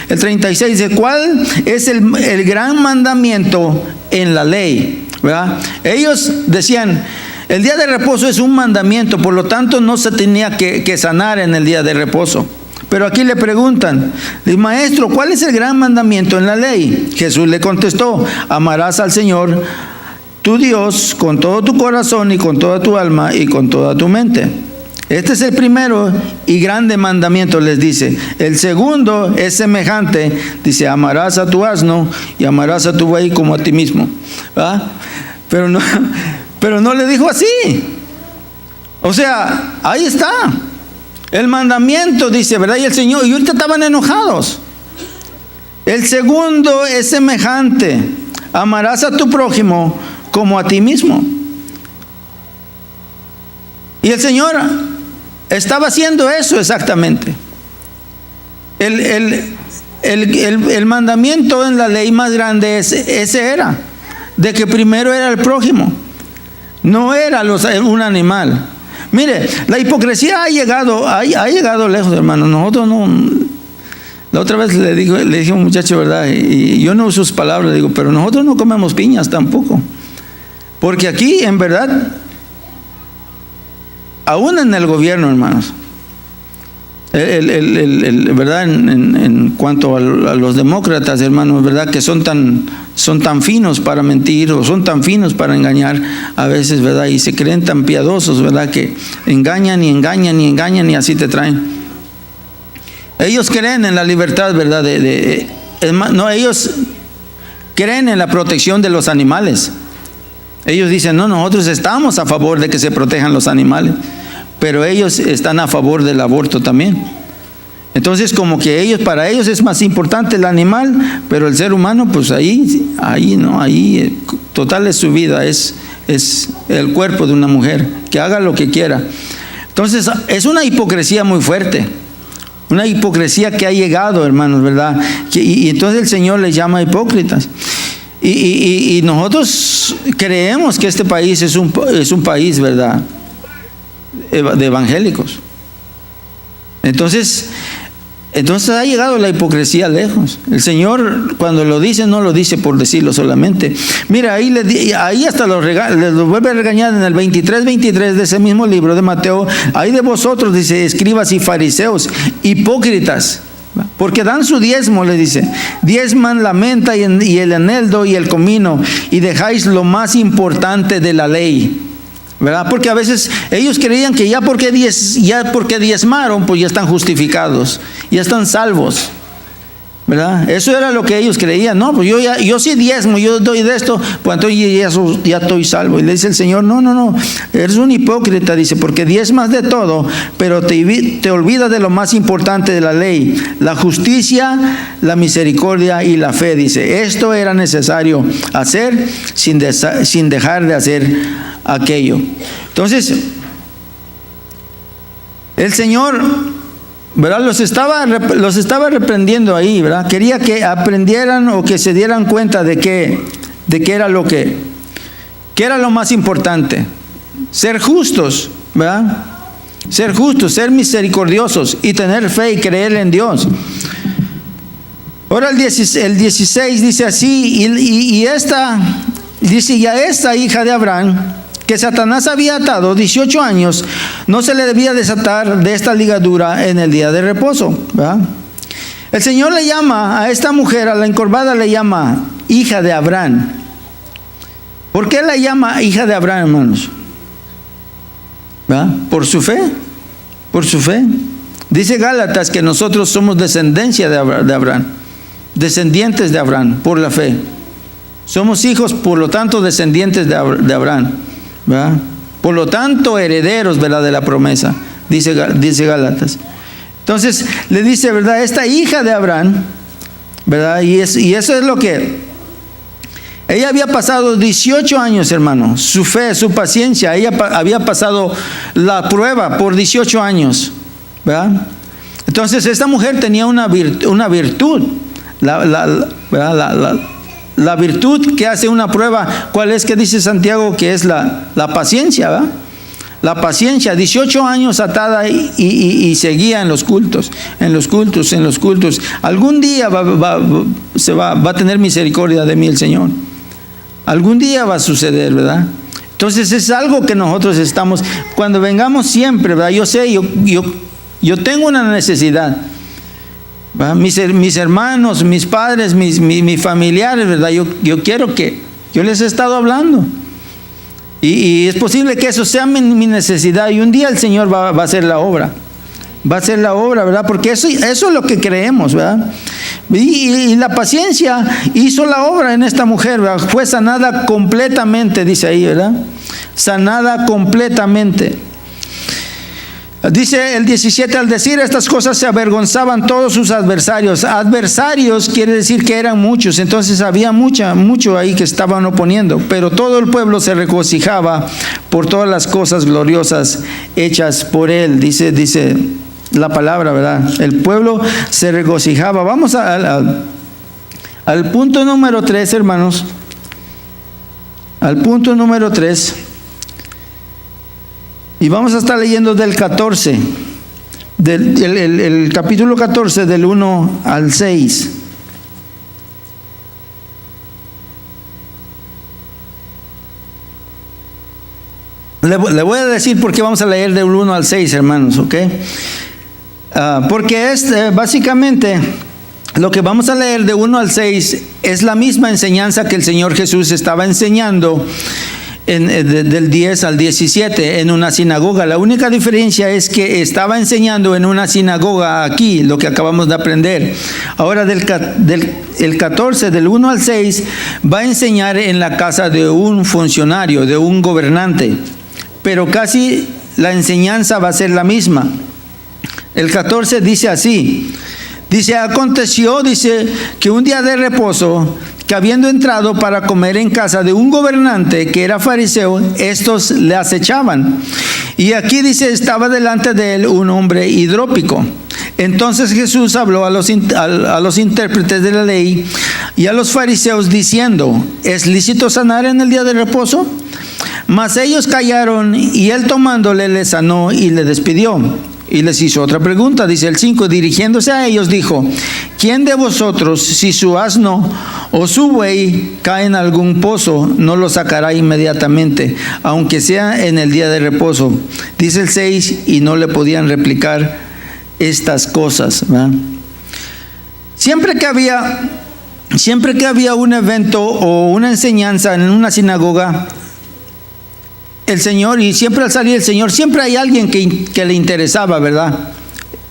el 36 dice, ¿cuál es el gran mandamiento en la ley? ¿Verdad? Ellos decían, el día de reposo es un mandamiento, por lo tanto no se tenía que sanar en el día de reposo. Pero aquí le preguntan, maestro, ¿cuál es el gran mandamiento en la ley? Jesús le contestó, amarás al Señor tu Dios con todo tu corazón y con toda tu alma y con toda tu mente. Este es el primero y grande mandamiento, les dice. El segundo es semejante, dice, amarás a tu asno y amarás a tu buey como a ti mismo. ¿verdad? Pero no le dijo así. O sea, ahí está el mandamiento, dice, ¿verdad? Y el Señor, y ahorita estaban enojados. El segundo es semejante, amarás a tu prójimo como a ti mismo. Y el Señor estaba haciendo eso exactamente. El mandamiento en la ley más grande ese era, de que primero era el prójimo, no era un animal. Mire, la hipocresía ha llegado lejos, hermano. Nosotros no. La otra vez le dije a un muchacho, ¿verdad? Y yo no uso sus palabras, le digo, pero nosotros no comemos piñas tampoco. Porque aquí, en verdad, aún en el gobierno, hermanos, ¿verdad? En cuanto a los demócratas, hermanos, ¿verdad? Que son tan finos para mentir, o son tan finos para engañar a veces, ¿verdad? Y se creen tan piadosos, ¿verdad? Que engañan y engañan y engañan y así te traen. Ellos creen en la libertad, ¿verdad? No, ellos creen en la protección de los animales. Ellos dicen, no, nosotros estamos a favor de que se protejan los animales, pero ellos están a favor del aborto también. Entonces, como que para ellos es más importante el animal, pero el ser humano, pues ahí total es su vida, es el cuerpo de una mujer, que haga lo que quiera. Entonces, es una hipocresía muy fuerte, una hipocresía que ha llegado, hermanos, ¿verdad? Y entonces el Señor les llama hipócritas. Y nosotros creemos que este país es un país, ¿verdad?, de evangélicos. Entonces ha llegado la hipocresía lejos. El Señor, cuando lo dice, no lo dice por decirlo solamente. Mira, ahí hasta les vuelve a regañar en el 23 de ese mismo libro de Mateo. Ahí de vosotros, dice, escribas y fariseos, hipócritas, porque dan su diezmo, le dice, diezman la menta y el eneldo y el comino, y dejáis lo más importante de la ley, ¿verdad? Porque a veces ellos creían que ya porque diezmaron, pues ya están justificados, ya están salvos, ¿verdad? Eso era lo que ellos creían. No, pues yo sí diezmo, yo doy de esto, pues entonces ya estoy salvo. Y le dice el Señor, no, eres un hipócrita, dice, porque diezmas de todo, pero te olvidas de lo más importante de la ley, la justicia, la misericordia y la fe. Dice, esto era necesario hacer sin dejar de hacer aquello. Entonces, el Señor, ¿verdad?, los estaba reprendiendo ahí, ¿verdad? Quería que aprendieran o que se dieran cuenta de que era que era lo más importante. Ser justos, ¿verdad? Ser justos, ser misericordiosos y tener fe y creer en Dios. Ahora el 16 dice así, y a esta hija de Abraham, que Satanás había atado 18 años, no se le debía desatar de esta ligadura en el día de reposo, ¿verdad? El Señor le llama a esta mujer, a la encorvada, le llama hija de Abraham. ¿Por qué la llama hija de Abraham, hermanos? ¿Verdad? Por su fe. Dice Gálatas que nosotros somos descendencia de Abraham, descendientes de Abraham por la fe. Somos hijos, por lo tanto, descendientes de Abraham, ¿verdad? Por lo tanto, herederos, ¿verdad?, de la promesa, dice Gálatas. Entonces le dice, ¿verdad?, esta hija de Abraham, ¿verdad? Y eso es lo que ella había pasado 18 años, hermano. Su fe, su paciencia, ella había pasado la prueba por 18 años, ¿verdad? Entonces esta mujer tenía una virtud, la virtud que hace una prueba. ¿Cuál es? Que dice Santiago que es la paciencia, ¿verdad? La paciencia, 18 años atada y seguía en los cultos. Algún día va a tener misericordia de mí el Señor. Algún día va a suceder, ¿verdad? Entonces es algo que nosotros estamos, cuando vengamos siempre, ¿verdad? Yo sé, yo tengo una necesidad. Mis hermanos, mis padres, mis familiares, ¿verdad? Yo quiero que, yo les he estado hablando. Y es posible que eso sea mi necesidad. Y un día el Señor va a hacer la obra. Va a hacer la obra, ¿verdad? Porque eso es lo que creemos, ¿verdad? Y la paciencia hizo la obra en esta mujer, ¿verdad? Fue sanada completamente, dice ahí, ¿verdad? Sanada completamente. Dice el 17, al decir estas cosas se avergonzaban todos sus adversarios. Adversarios quiere decir que eran muchos, entonces había mucho ahí que estaban oponiendo, pero todo el pueblo se regocijaba por todas las cosas gloriosas hechas por él. Dice la palabra, ¿verdad? El pueblo se regocijaba. Vamos al punto número 3, hermanos. Al punto número 3. Y vamos a estar leyendo del 14, el capítulo 14, del 1 al 6. Le voy a decir por qué vamos a leer del 1 al 6, hermanos, ¿ok? Porque básicamente lo que vamos a leer de 1 al 6 es la misma enseñanza que el Señor Jesús estaba enseñando del 10 al 17 en una sinagoga. La única diferencia es que estaba enseñando en una sinagoga aquí, lo que acabamos de aprender. Ahora el 14, del 1 al 6, va a enseñar en la casa de un funcionario, de un gobernante, pero casi la enseñanza va a ser la misma. El 14 dice así, aconteció, que un día de reposo, que habiendo entrado para comer en casa de un gobernante que era fariseo, estos le acechaban. Y aquí estaba delante de él un hombre hidrópico. Entonces Jesús habló a los intérpretes de la ley y a los fariseos diciendo, ¿es lícito sanar en el día de reposo? Mas ellos callaron, y él tomándole le sanó y le despidió. Y les hizo otra pregunta, dice el 5, dirigiéndose a ellos dijo, ¿quién de vosotros, si su asno o su buey cae en algún pozo, no lo sacará inmediatamente, aunque sea en el día de reposo? Dice el 6, y no le podían replicar estas cosas, ¿verdad? Siempre que había un evento o una enseñanza en una sinagoga, el Señor, y siempre al salir el Señor, siempre hay alguien que le interesaba, ¿verdad?,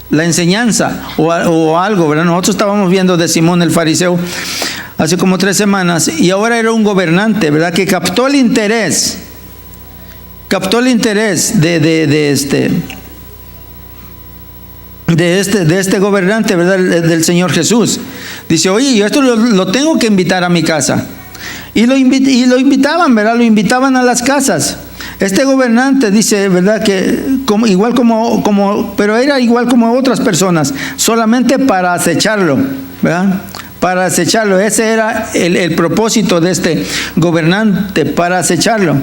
la enseñanza o algo, ¿verdad? Nosotros estábamos viendo de Simón el fariseo hace como 3 semanas, y ahora era un gobernante, ¿verdad?, que captó el interés de este gobernante, ¿verdad?, del Señor Jesús. Dice, oye, yo esto lo tengo que invitar a mi casa. Y lo invitaban, ¿verdad? Lo invitaban a las casas. Este gobernante dice, ¿verdad?, que pero era igual como otras personas, solamente para acecharlo, ¿verdad? Para acecharlo. Ese era el propósito de este gobernante, para acecharlo.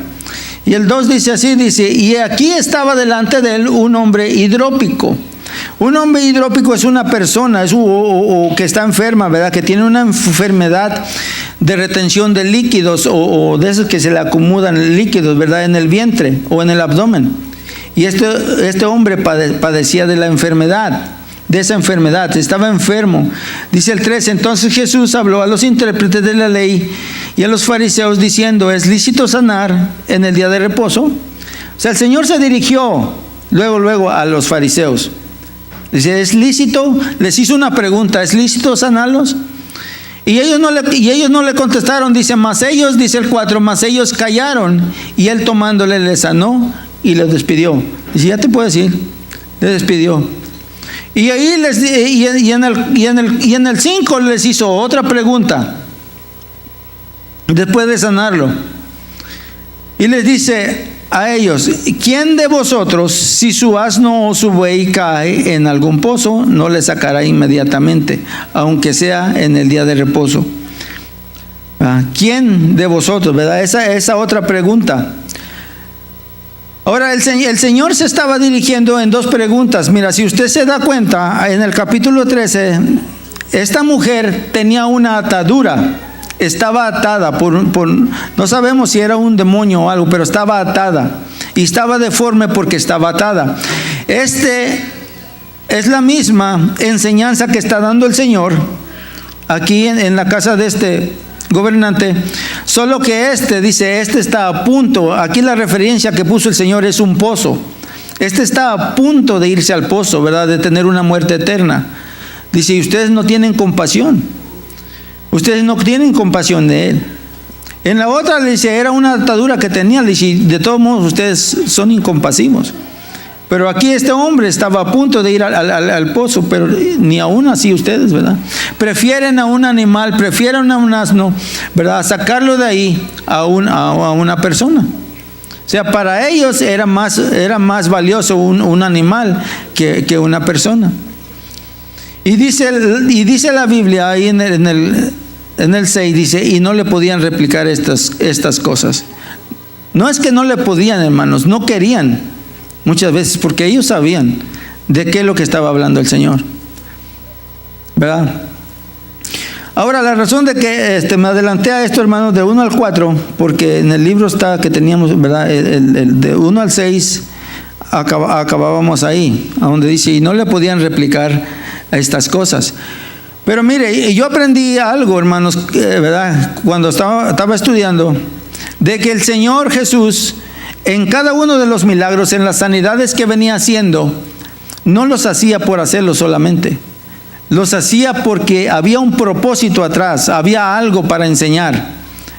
Y el 2 dice así, y aquí estaba delante de él un hombre hidrópico. Un hombre hidrópico es una persona o que está enferma, ¿verdad?, que tiene una enfermedad de retención de líquidos o de esos que se le acumulan líquidos, ¿verdad?, en el vientre o en el abdomen. Y este hombre padecía de esa enfermedad, estaba enfermo. Dice el 3, entonces Jesús habló a los intérpretes de la ley y a los fariseos diciendo, ¿es lícito sanar en el día de reposo? O sea, el Señor se dirigió luego a los fariseos. Dice, ¿es lícito? Les hizo una pregunta, ¿es lícito sanarlos? Y ellos no le contestaron, dice el 4, mas ellos callaron, y él tomándole le sanó y le despidió. Dice, ya te puedes ir, le despidió. Y ahí en el 5 les hizo otra pregunta, después de sanarlo. Y les dice a ellos, ¿quién de vosotros, si su asno o su buey cae en algún pozo, no le sacará inmediatamente, aunque sea en el día de reposo? ¿Quién de vosotros? ¿Verdad? Esa otra pregunta. Ahora el Señor se estaba dirigiendo en 2 preguntas. Mira, si usted se da cuenta, en el capítulo 13, esta mujer tenía una atadura. Estaba atada no sabemos si era un demonio o algo, pero estaba atada y estaba deforme porque estaba atada. Es la misma enseñanza que está dando el Señor aquí en la casa de este gobernante, solo que dice, está a punto. Aquí la referencia que puso el Señor es un pozo. Está a punto de irse al pozo, ¿verdad?, de tener una muerte eterna. Dice, y ustedes no tienen compasión. Ustedes no tienen compasión de él. En la otra le dice, era una atadura que tenía. Le dice, de todos modos ustedes son incompasivos. Pero aquí este hombre estaba a punto de ir al pozo, pero ni aún así ustedes, ¿verdad? Prefieren a un animal, prefieren a un asno, ¿verdad? Sacarlo de ahí a una persona. O sea, para ellos era más valioso un animal que una persona. Y dice la Biblia ahí en el 6, dice, y no le podían replicar estas cosas. No es que no le podían, hermanos, no querían muchas veces, porque ellos sabían de qué es lo que estaba hablando el Señor, ¿verdad? Ahora, la razón de que me adelanté a esto, hermanos, de 1 al 4, porque en el libro está que teníamos, ¿verdad? El de 1 al 6 acabábamos ahí, a donde dice, y no le podían replicar a estas cosas. Pero mire, yo aprendí algo, hermanos, ¿verdad? Cuando estaba estudiando, de que el Señor Jesús, en cada uno de los milagros, en las sanidades que venía haciendo, no los hacía por hacerlo solamente. Los hacía porque había un propósito atrás, había algo para enseñar.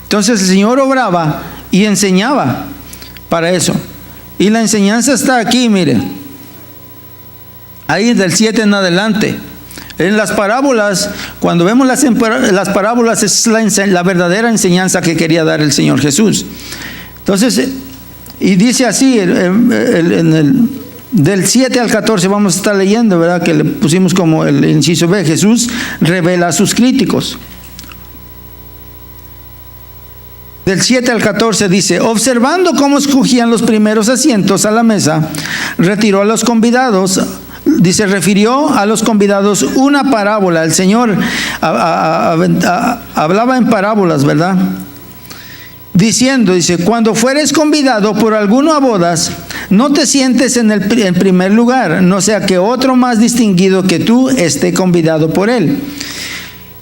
Entonces el Señor obraba y enseñaba para eso. Y la enseñanza está aquí, mire. Ahí del 7 en adelante. En las parábolas, cuando vemos las parábolas, es la verdadera enseñanza que quería dar el Señor Jesús. Entonces, y dice así, del 7 al 14 vamos a estar leyendo, ¿verdad? Que le pusimos como el inciso B, Jesús revela a sus críticos. Del 7 al 14 dice, observando cómo escogían los primeros asientos a la mesa, retiró a los convidados. Dice, refirió a los convidados una parábola. El Señor hablaba en parábolas, ¿verdad? Diciendo, dice, cuando fueres convidado por alguno a bodas, no te sientes en primer lugar, no sea que otro más distinguido que tú esté convidado por él.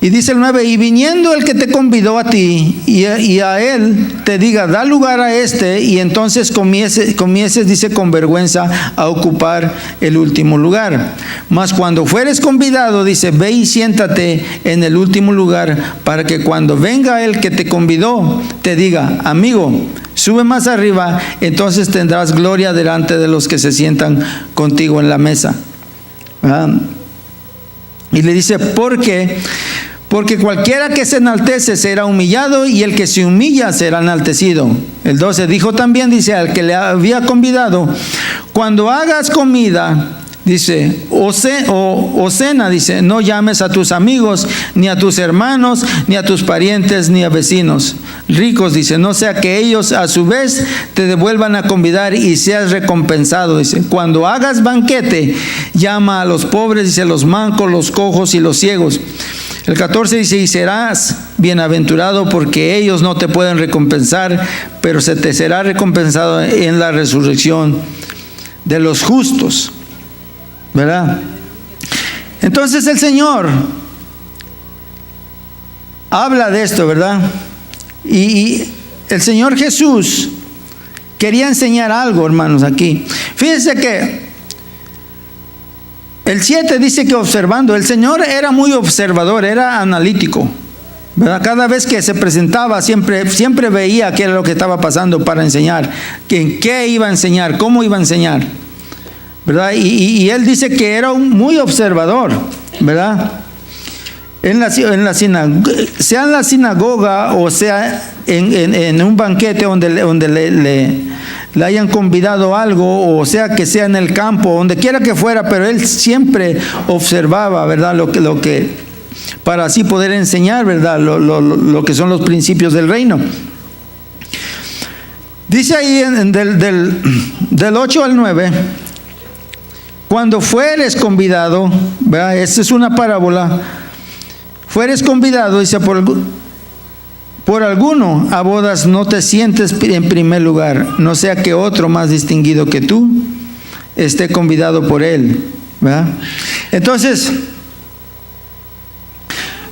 Y dice el 9, y viniendo el que te convidó a ti y a él te diga, da lugar a este, y entonces comieses, dice, con vergüenza a ocupar el último lugar. Mas cuando fueres convidado, dice, ve y siéntate en el último lugar, para que cuando venga el que te convidó, te diga, amigo, sube más arriba, entonces tendrás gloria delante de los que se sientan contigo en la mesa. Y le dice, porque cualquiera que se enaltece será humillado, y el que se humilla será enaltecido. El 12 dijo también, dice, al que le había convidado, cuando hagas comida, dice, o cena, dice, no llames a tus amigos, ni a tus hermanos, ni a tus parientes, ni a vecinos ricos, dice, no sea que ellos a su vez te devuelvan a convidar y seas recompensado. Dice, cuando hagas banquete, llama a los pobres, dice, los mancos, los cojos y los ciegos. El 14 dice, y serás bienaventurado porque ellos no te pueden recompensar, pero se te será recompensado en la resurrección de los justos, ¿verdad? Entonces el Señor habla de esto, ¿verdad? Y el Señor Jesús quería enseñar algo, hermanos, aquí. Fíjense que el 7 dice que observando, el Señor era muy observador, era analítico, ¿verdad? Cada vez que se presentaba siempre veía qué era lo que estaba pasando para enseñar, en qué iba a enseñar, cómo iba a enseñar, ¿verdad? Y él dice que era muy observador, ¿verdad? Sea en la sinagoga o sea en un banquete donde le hayan convidado algo, o sea que sea en el campo, donde quiera que fuera, pero él siempre observaba, ¿verdad? Lo que para así poder enseñar, ¿verdad? Lo que son los principios del reino. Dice ahí del 8 al 9, cuando fueres convidado, ¿verdad? Esta es una parábola. Fueres convidado, dice, por alguno a bodas, no te sientes en primer lugar, no sea que otro más distinguido que tú esté convidado por él, ¿verdad? Entonces,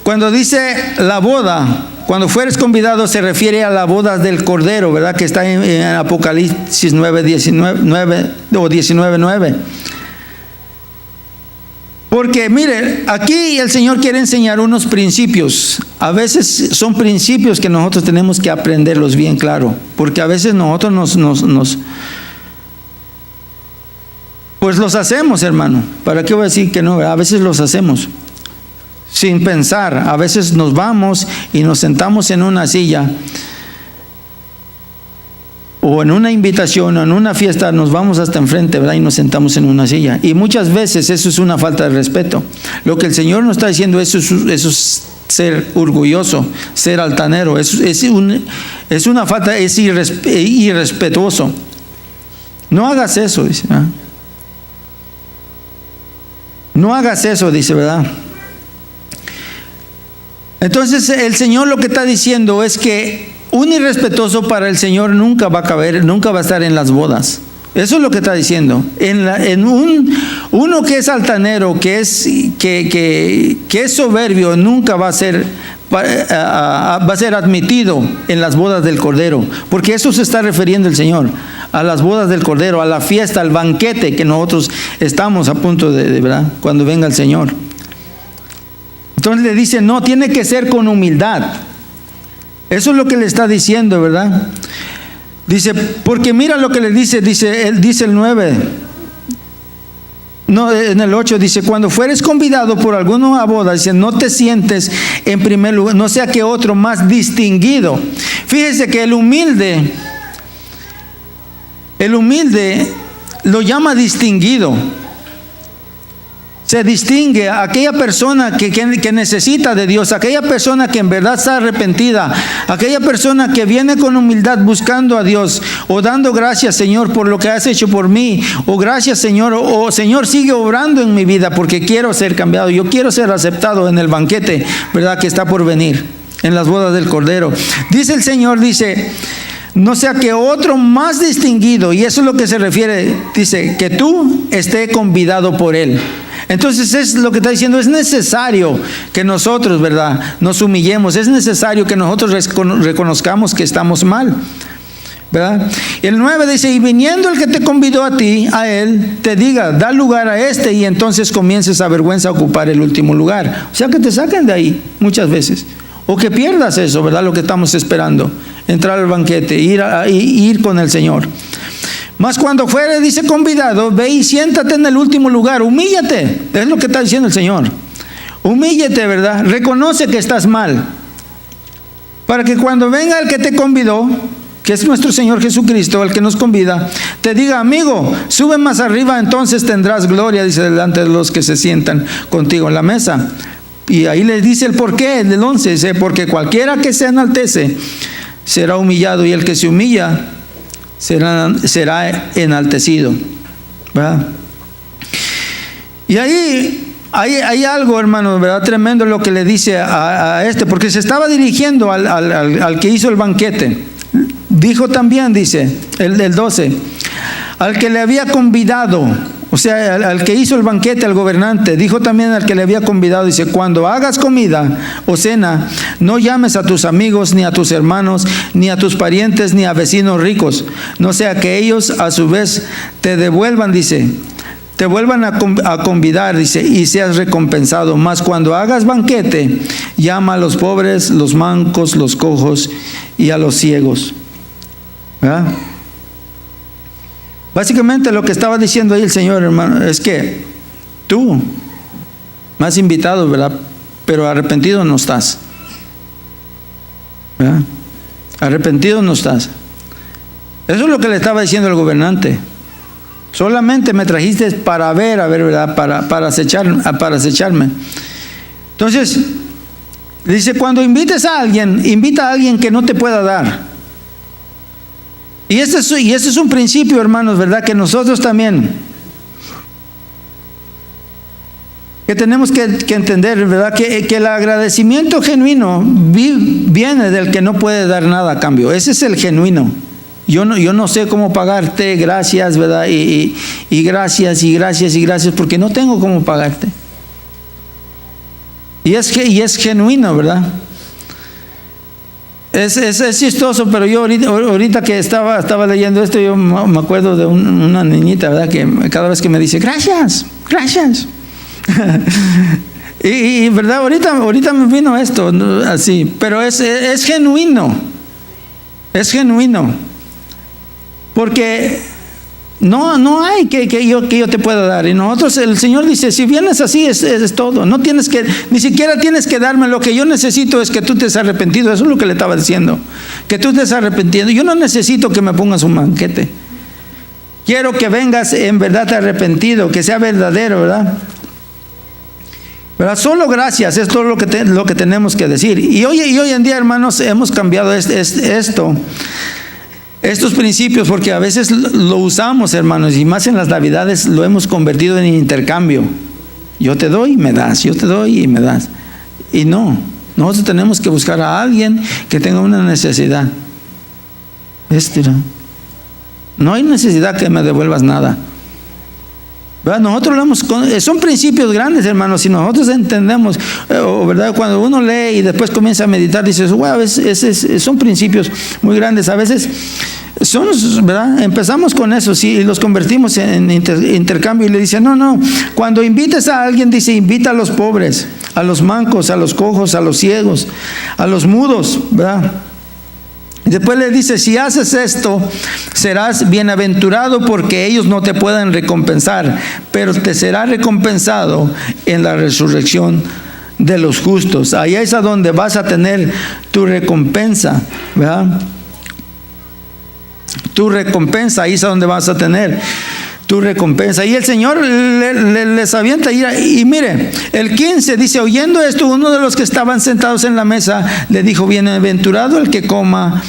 cuando dice la boda, cuando fueres convidado, se refiere a la boda del Cordero, ¿verdad? Que está en Apocalipsis 9:19 o 19:9. Porque mire, aquí el Señor quiere enseñar unos principios. A veces son principios que nosotros tenemos que aprenderlos bien claro, porque a veces nosotros pues los hacemos, hermano. ¿Para qué voy a decir que no? A veces los hacemos sin pensar. A veces nos vamos y nos sentamos en una silla, o en una invitación, o en una fiesta, nos vamos hasta enfrente, ¿verdad? Y nos sentamos en una silla. Y muchas veces eso es una falta de respeto. Lo que el Señor nos está diciendo, eso es ser orgulloso, ser altanero. Es una falta, es irrespetuoso. No hagas eso, dice, ¿verdad? No hagas eso, dice, ¿verdad? Entonces el Señor lo que está diciendo es que un irrespetuoso para el Señor nunca va a caber, nunca va a estar en las bodas. Eso es lo que está diciendo. Uno que es altanero, que es soberbio, nunca va a ser admitido en las bodas del Cordero, porque eso se está refiriendo el Señor, a las bodas del Cordero, a la fiesta, al banquete que nosotros estamos a punto de ¿verdad? Cuando venga el Señor. Entonces le dice, no, tiene que ser con humildad. Eso es lo que le está diciendo, ¿verdad? Dice, porque mira lo que le dice el 9. No, en el 8 dice, cuando fueres convidado por alguno a boda, dice, no te sientes en primer lugar, no sea que otro más distinguido. Fíjese que el humilde lo llama distinguido. Se distingue a aquella persona que necesita de Dios, aquella persona que en verdad está arrepentida, aquella persona que viene con humildad buscando a Dios, o dando gracias, Señor, por lo que has hecho por mí, o gracias, Señor, o Señor, sigue obrando en mi vida porque quiero ser cambiado, yo quiero ser aceptado en el banquete, ¿verdad?, que está por venir, en las bodas del Cordero. Dice el Señor, dice, no sea que otro más distinguido, y eso es lo que se refiere, dice, que tú estés convidado por Él. Entonces es lo que está diciendo, es necesario que nosotros, ¿verdad?, nos humillemos, es necesario que nosotros reconozcamos que estamos mal, ¿verdad? El 9 dice, y viniendo el que te convidó a ti, a él, te diga, da lugar a este, y entonces comiences a vergüenza a ocupar el último lugar. O sea, que te saquen de ahí muchas veces, o que pierdas eso, ¿verdad?, lo que estamos esperando, entrar al banquete, ir con el Señor. Mas cuando fuere, dice, convidado, ve y siéntate en el último lugar, humíllate, es lo que está diciendo el Señor. Humíllate, ¿verdad? Reconoce que estás mal, para que cuando venga el que te convidó, que es nuestro Señor Jesucristo, el que nos convida, te diga, amigo, sube más arriba, entonces tendrás gloria, dice, delante de los que se sientan contigo en la mesa. Y ahí les dice el porqué, el del 11, dice, porque cualquiera que se enaltece será humillado, y el que se humilla será enaltecido, ¿verdad? Y ahí hay algo, hermano, ¿verdad?, tremendo lo que le dice a este, porque se estaba dirigiendo al que hizo el banquete. Dijo también, dice, el 12, al que le había convidado, o sea, al que hizo el banquete, al gobernante, dijo también al que le había convidado, dice, cuando hagas comida o cena, no llames a tus amigos, ni a tus hermanos, ni a tus parientes, ni a vecinos ricos, no sea que ellos a su vez te devuelvan, dice, te vuelvan a convidar, dice, y seas recompensado. Mas cuando hagas banquete, llama a los pobres, los mancos, los cojos y a los ciegos, ¿verdad? Básicamente lo que estaba diciendo ahí el Señor, hermano, es que tú me has invitado, ¿verdad?, pero arrepentido no estás, ¿verdad? Arrepentido no estás. Eso es lo que le estaba diciendo el gobernante. Solamente me trajiste para ver, ¿verdad?, para acecharme. Entonces, dice, cuando invites a alguien, invita a alguien que no te pueda dar. Y este es un principio, hermanos, ¿verdad?, que nosotros también, que tenemos que entender, ¿verdad?, que el agradecimiento genuino viene del que no puede dar nada a cambio. Ese es el genuino. Yo no sé cómo pagarte, gracias, ¿verdad?, y gracias, y gracias, y gracias, porque no tengo cómo pagarte. Y es genuino, ¿verdad? Es chistoso, pero yo ahorita que estaba leyendo esto, yo me acuerdo de una niñita, ¿verdad?, que cada vez que me dice, gracias, gracias. y verdad, ahorita me vino esto, así, pero es genuino, es genuino, porque No hay que yo te pueda dar. Y nosotros, el Señor dice, si vienes así, es todo. No tienes que, ni siquiera tienes que darme. Lo que yo necesito es que tú te has arrepentido. Eso es lo que le estaba diciendo. Que tú te has arrepentido. Yo no necesito que me pongas un banquete. Quiero que vengas en verdad arrepentido, que sea verdadero, ¿verdad? ¿Verdad? Solo gracias, es todo lo que tenemos que decir. Y hoy en día, hermanos, hemos cambiado estos principios, porque a veces lo usamos, hermanos, y más en las Navidades lo hemos convertido en intercambio. Yo te doy y me das, yo te doy y me das. Y no, nosotros tenemos que buscar a alguien que tenga una necesidad. No hay necesidad que me devuelvas nada. ¿Verdad? Nosotros son principios grandes, hermanos. Si nosotros entendemos, ¿verdad? Cuando uno lee y después comienza a meditar, dices, wow, son principios muy grandes. A veces ¿verdad? Empezamos con eso, sí, y los convertimos en intercambio. Y le dice, no, cuando invites a alguien, dice, invita a los pobres, a los mancos, a los cojos, a los ciegos, a los mudos, ¿verdad? Después le dice, si haces esto, serás bienaventurado, porque ellos no te pueden recompensar, pero te será recompensado en la resurrección de los justos. Ahí es a donde vas a tener tu recompensa, ¿verdad? Tu recompensa, ahí es a donde vas a tener tu recompensa. Y el Señor les avienta y mire, el 15 dice, oyendo esto, uno de los que estaban sentados en la mesa le dijo, bienaventurado el que coma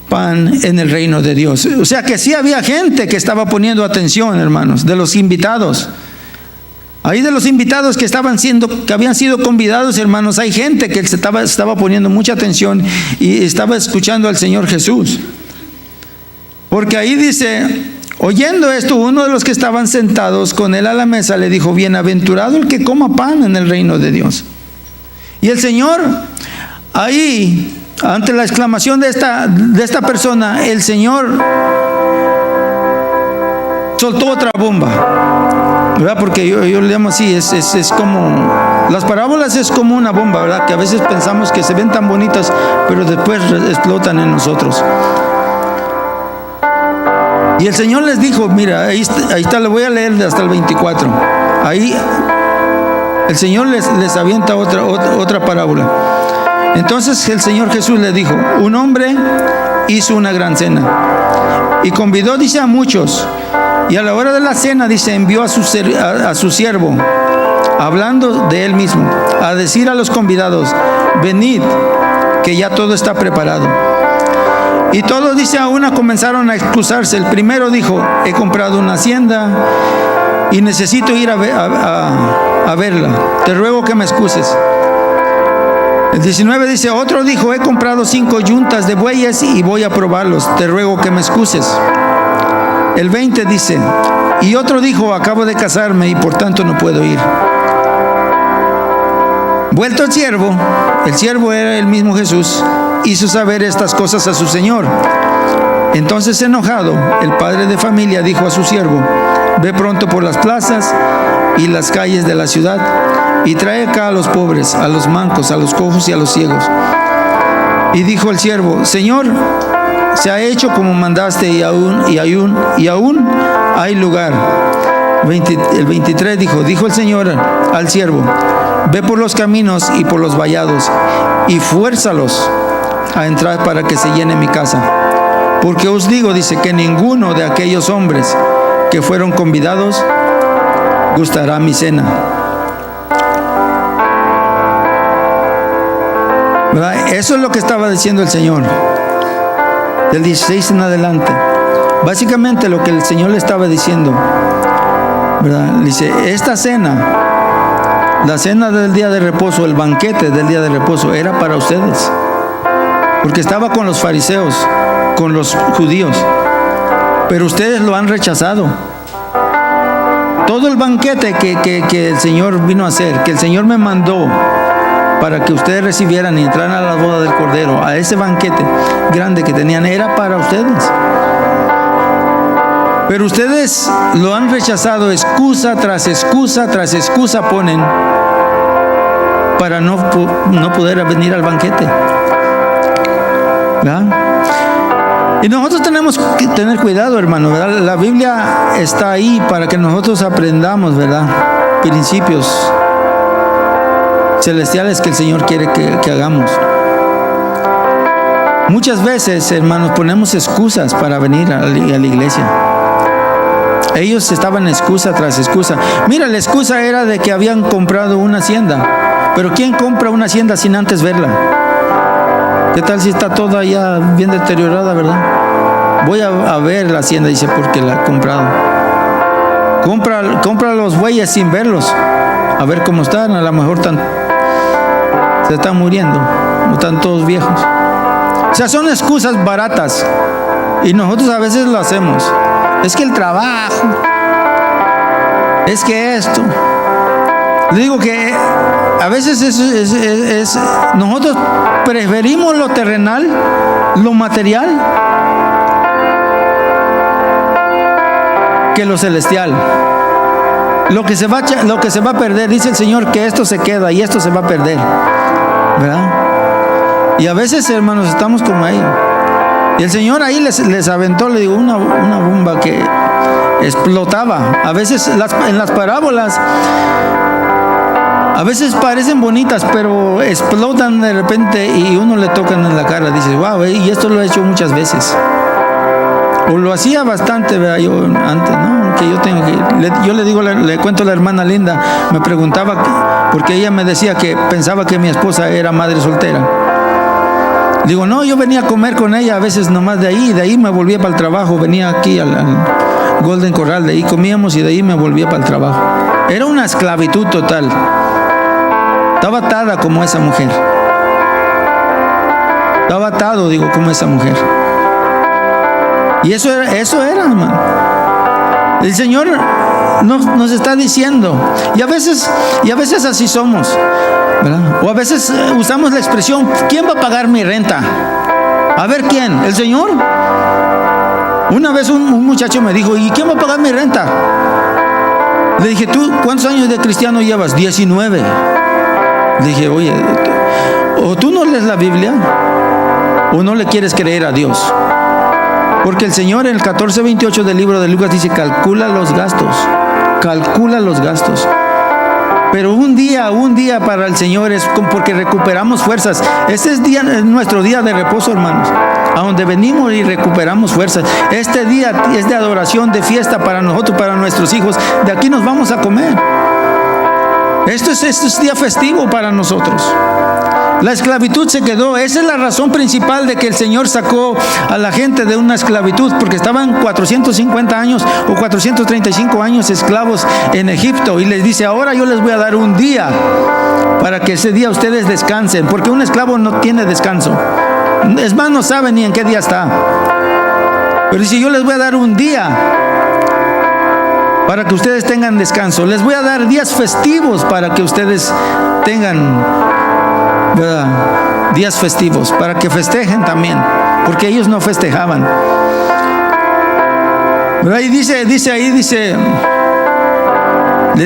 pan en el reino de Dios. O sea que sí había gente que estaba poniendo atención, hermanos, de los invitados. Ahí de los invitados que habían sido convidados, hermanos, hay gente que estaba poniendo mucha atención y estaba escuchando al Señor Jesús. Porque ahí dice, oyendo esto, uno de los que estaban sentados con él a la mesa le dijo, bienaventurado el que coma pan en el reino de Dios. Y el Señor, ahí, ante la exclamación de esta persona, el Señor soltó otra bomba, ¿verdad? Porque yo le llamo así, es como, las parábolas es como una bomba, ¿verdad? Que a veces pensamos que se ven tan bonitas, pero después explotan en nosotros. Y el Señor les dijo, mira, ahí está, le voy a leer hasta el 24. Ahí el Señor les avienta otra parábola. Entonces el Señor Jesús le dijo, un hombre hizo una gran cena y convidó, dice, a muchos. Y a la hora de la cena, dice, envió a su siervo, hablando de él mismo, a decir a los convidados, venid, que ya todo está preparado. Y todos, dice, a una comenzaron a excusarse. El primero dijo, he comprado una hacienda y necesito ir a verla. Te ruego que me excuses. El 19 dice, otro dijo, he comprado 5 yuntas de bueyes y voy a probarlos. Te ruego que me excuses. El 20 dice, y otro dijo, acabo de casarme y por tanto no puedo ir. Vuelto el siervo era el mismo Jesús, hizo saber estas cosas a su señor. Entonces, enojado, el padre de familia dijo a su siervo, ve pronto por las plazas y las calles de la ciudad y trae acá a los pobres, a los mancos, a los cojos y a los ciegos. Y dijo el siervo, Señor, se ha hecho como mandaste y aún hay lugar. El 23 dijo el Señor al siervo, ve por los caminos y por los vallados y fuérzalos a entrar para que se llene mi casa. Porque os digo, dice, que ninguno de aquellos hombres que fueron convidados gustará mi cena. ¿Verdad? Eso es lo que estaba diciendo el Señor, del 16 en adelante. Básicamente lo que el Señor le estaba diciendo, ¿verdad? Dice, esta cena, la cena del día de reposo, el banquete del día de reposo, era para ustedes. Porque estaba con los fariseos, con los judíos. Pero ustedes lo han rechazado. Todo el banquete que el Señor vino a hacer, que el Señor me mandó para que ustedes recibieran y entraran a la boda del Cordero, a ese banquete grande que tenían, era para ustedes. Pero ustedes lo han rechazado, excusa tras excusa tras excusa ponen para no poder venir al banquete. ¿Verdad? Y nosotros tenemos que tener cuidado, hermano, ¿verdad? La Biblia está ahí para que nosotros aprendamos, ¿verdad? Principios celestiales que el Señor quiere que hagamos. Muchas veces, hermanos, ponemos excusas para venir a la iglesia. Ellos estaban excusa tras excusa. Mira, la excusa era de que habían comprado una hacienda. Pero ¿quién compra una hacienda sin antes verla? ¿Qué tal si está toda ya bien deteriorada, verdad? Voy a ver la hacienda, dice, porque la he comprado. Compra los bueyes sin verlos, a ver cómo están. A lo mejor se están muriendo, o están todos viejos. O sea, son excusas baratas y nosotros a veces lo hacemos. Es que el trabajo, es que esto. Le digo que a veces nosotros preferimos lo terrenal, lo material, que lo celestial. Lo que se va a perder, dice el Señor, que esto se queda y esto se va a perder, ¿verdad? Y a veces, hermanos, estamos como ahí. Y el Señor ahí les aventó, le digo, una bomba que explotaba. A veces en las parábolas, a veces parecen bonitas, pero explotan de repente y uno le tocan en la cara. Dice, wow, y esto lo he hecho muchas veces. O lo hacía bastante, ¿verdad? Yo antes, ¿no? Que yo le digo, le cuento a la hermana Linda, me preguntaba, porque ella me decía que pensaba que mi esposa era madre soltera. Digo, no, yo venía a comer con ella a veces nomás de ahí me volvía para el trabajo, venía aquí al Golden Corral, de ahí comíamos y de ahí me volvía para el trabajo. Era una esclavitud total. Estaba atada como esa mujer. Estaba atado, digo, como esa mujer. Y eso era, hermano. El Señor nos está diciendo, y a veces así somos, ¿verdad? O a veces usamos la expresión, ¿quién va a pagar mi renta? A ver, ¿quién? ¿El Señor? Una vez un muchacho me dijo, ¿y quién va a pagar mi renta? Le dije, ¿tú cuántos años de cristiano llevas? 19. Le dije, oye, o tú no lees la Biblia o no le quieres creer a Dios. Porque el Señor en el 14:28 del libro de Lucas dice, calcula los gastos. Pero un día para el Señor es porque recuperamos fuerzas. Este es nuestro día de reposo, hermanos, a donde venimos y recuperamos fuerzas. Este día es de adoración, de fiesta para nosotros, para nuestros hijos. De aquí nos vamos a comer. Esto es día festivo para nosotros. La esclavitud se quedó. Esa es la razón principal de que el Señor sacó a la gente de una esclavitud, porque estaban 450 años o 435 años esclavos en Egipto, y les dice, ahora yo les voy a dar un día para que ese día ustedes descansen, porque un esclavo no tiene descanso. Es más, no sabe ni en qué día está. Pero dice, yo les voy a dar un día para que ustedes tengan descanso. Les voy a dar días festivos para que ustedes tengan, ¿verdad?, días festivos, para que festejen también, porque ellos no festejaban, ¿verdad? Y le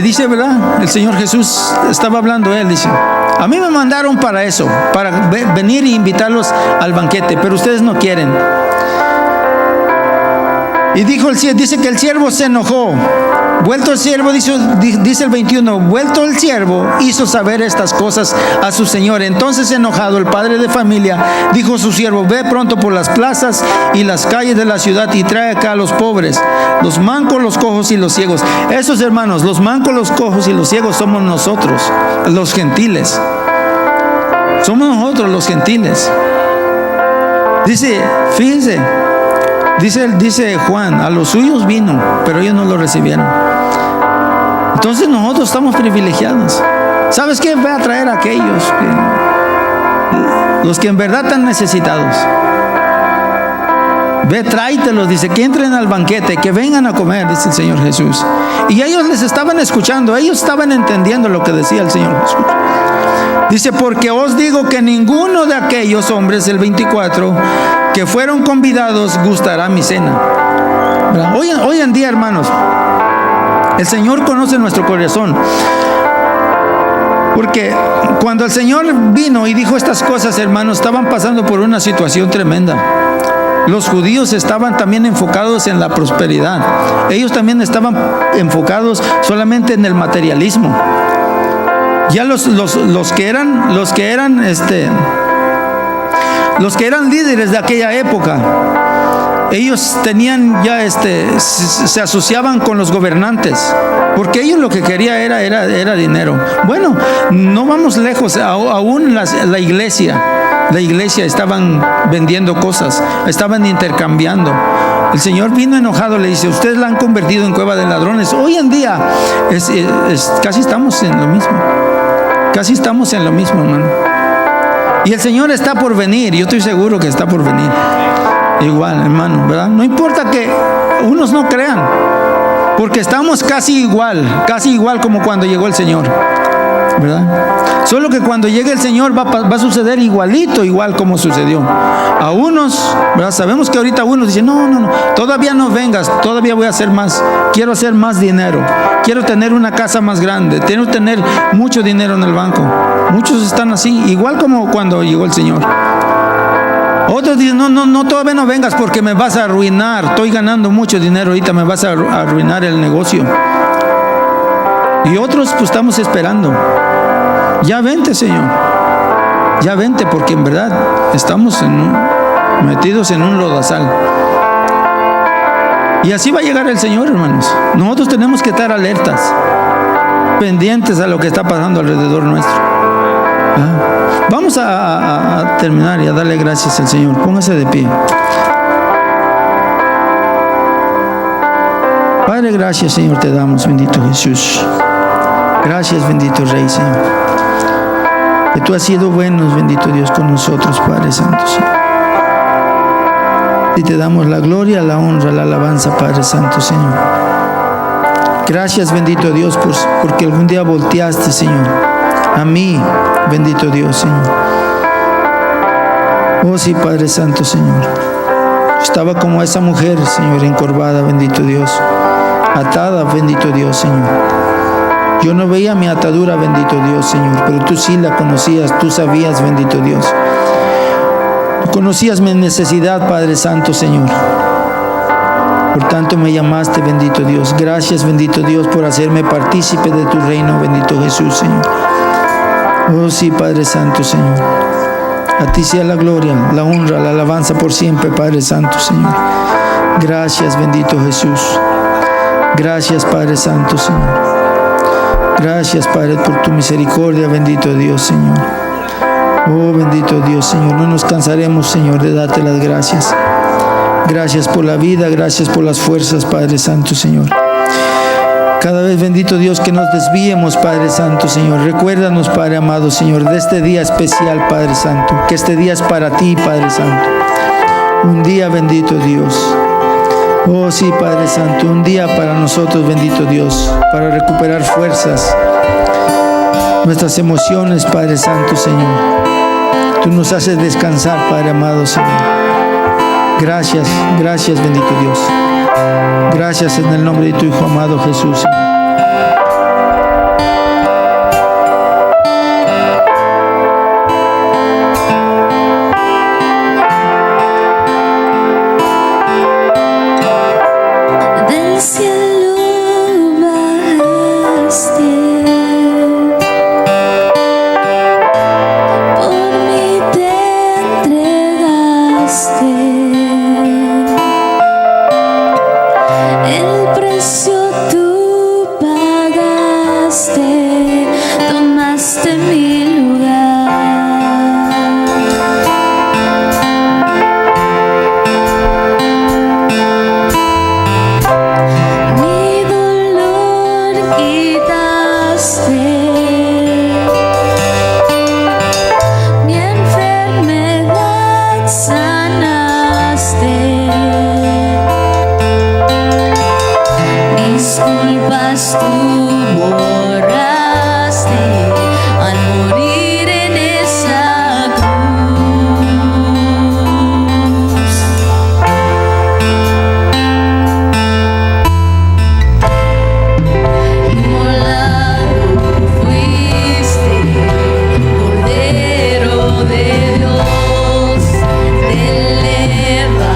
dice, ¿verdad? El Señor Jesús estaba hablando, él dice, a mí me mandaron para eso, para venir e invitarlos al banquete, pero ustedes no quieren. Y dice que el siervo se enojó. Vuelto el siervo, dice el 21, vuelto el siervo, hizo saber estas cosas a su señor. Entonces, enojado, el padre de familia dijo a su siervo, ve pronto por las plazas y las calles de la ciudad y trae acá a los pobres, los mancos, los cojos y los ciegos. Esos, hermanos, los mancos, los cojos y los ciegos somos nosotros, los gentiles. Somos nosotros los gentiles. Dice, fíjense, dice Juan, a los suyos vino, pero ellos no lo recibieron. Entonces nosotros estamos privilegiados. ¿Sabes qué? Ve a traer a aquellos los que en verdad están necesitados. Ve, tráetelos, dice, que entren al banquete, que vengan a comer, dice el Señor Jesús. Y ellos les estaban escuchando, ellos estaban entendiendo lo que decía el Señor Jesús. Dice, porque os digo que ninguno de aquellos hombres, el 24, que fueron convidados, gustará mi cena. Hoy en día, hermanos, el Señor conoce nuestro corazón. Porque cuando el Señor vino y dijo estas cosas, hermanos, estaban pasando por una situación tremenda. Los judíos estaban también enfocados en la prosperidad. Ellos también estaban enfocados solamente en el materialismo. Ya los que eran líderes de aquella época, ellos tenían ya se asociaban con los gobernantes, porque ellos lo que querían era dinero. Bueno, no vamos lejos, aún la iglesia estaban vendiendo cosas, estaban intercambiando. El Señor vino enojado, le dice: ustedes la han convertido en cueva de ladrones. Hoy en día casi estamos en lo mismo. Casi estamos en lo mismo, hermano. Y el Señor está por venir. Yo estoy seguro que está por venir. Igual, hermano, ¿verdad? No importa que unos no crean, porque estamos casi igual como cuando llegó el Señor, ¿verdad? Solo que cuando llegue el Señor va a suceder igual como sucedió. A unos, ¿verdad? Sabemos que ahorita unos dicen: no, todavía no vengas, todavía voy a hacer más, quiero hacer más dinero, quiero tener una casa más grande, quiero tener mucho dinero en el banco. Muchos están así, igual como cuando llegó el Señor. Otros dicen: no, todavía no vengas porque me vas a arruinar, estoy ganando mucho dinero ahorita, me vas a arruinar el negocio. Y otros pues estamos esperando. Ya vente, Señor, ya vente, porque en verdad estamos metidos en un lodazal. Y así va a llegar el Señor, hermanos. Nosotros tenemos que estar alertas, pendientes a lo que está pasando alrededor nuestro. Vamos a terminar y a darle gracias al Señor. Póngase de pie. Padre, gracias, Señor, te damos, bendito Jesús. Gracias, bendito Rey, Señor. Que tú has sido bueno, bendito Dios, con nosotros, Padre Santo, Señor. Y te damos la gloria, la honra, la alabanza, Padre Santo, Señor. Gracias, bendito Dios, porque algún día volteaste, Señor, a mí, bendito Dios, Señor. Oh sí, Padre Santo, Señor. Estaba como esa mujer, Señor, encorvada, bendito Dios, atada, bendito Dios, Señor. Yo no veía mi atadura, bendito Dios, Señor, pero tú sí la conocías, tú sabías, bendito Dios. Tú conocías mi necesidad, Padre Santo, Señor. Por tanto me llamaste, bendito Dios. Gracias, bendito Dios, por hacerme partícipe de tu reino, bendito Jesús, Señor. Oh sí, Padre Santo, Señor. A ti sea la gloria, la honra, la alabanza por siempre, Padre Santo, Señor. Gracias, bendito Jesús. Gracias, Padre Santo, Señor. Gracias, Padre, por tu misericordia, bendito Dios, Señor. Oh, bendito Dios, Señor. No nos cansaremos, Señor, de darte las gracias. Gracias por la vida, gracias por las fuerzas, Padre Santo, Señor. Cada vez, bendito Dios, que nos desviemos, Padre Santo, Señor. Recuérdanos, Padre amado, Señor, de este día especial, Padre Santo. Que este día es para ti, Padre Santo. Un día, bendito Dios. Oh sí, Padre Santo, un día para nosotros, bendito Dios, para recuperar fuerzas, nuestras emociones, Padre Santo, Señor. Tú nos haces descansar, Padre amado, Señor. Gracias, gracias, bendito Dios. Gracias en el nombre de tu Hijo amado Jesús, Señor. Cordero de Dios, te eleva.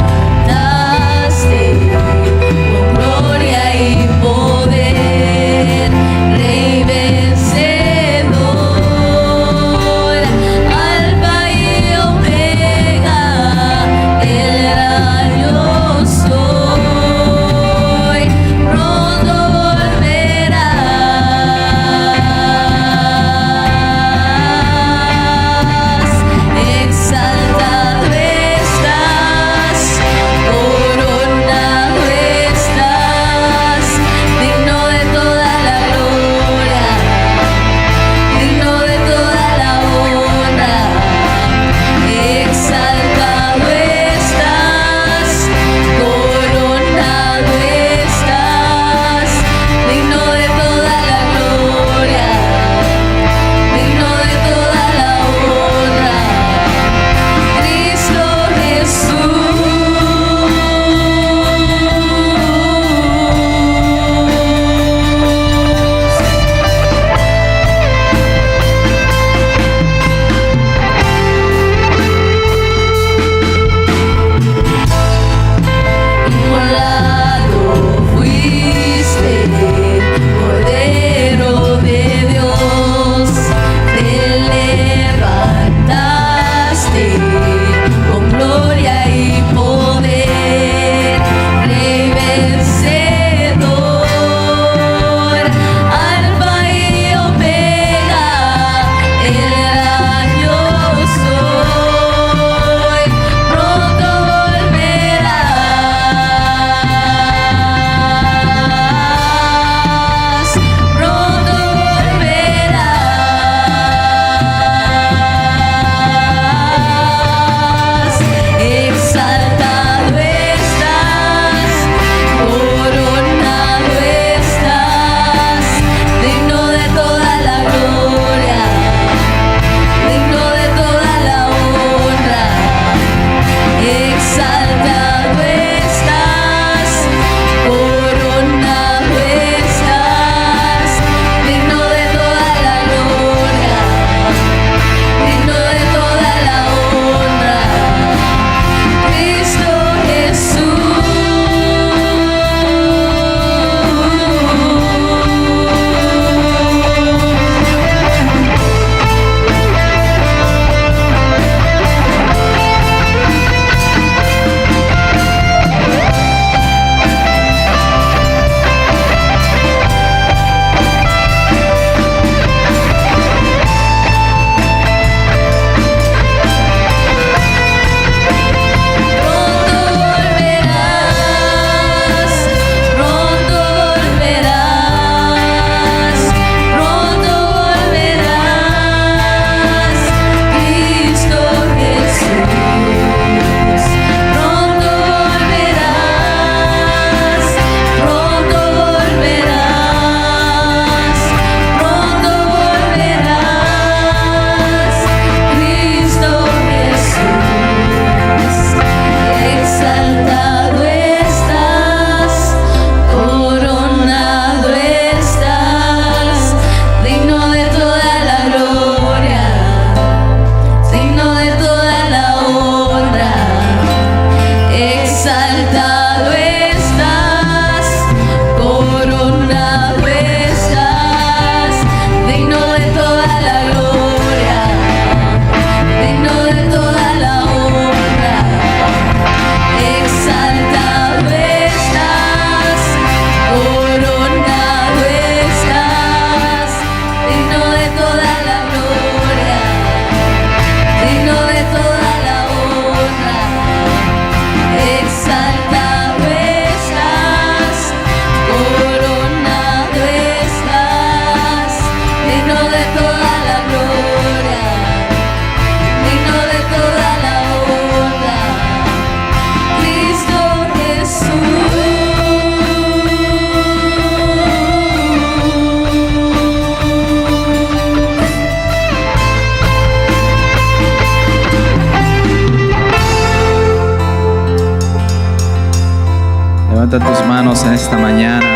Levanta tus manos en esta mañana.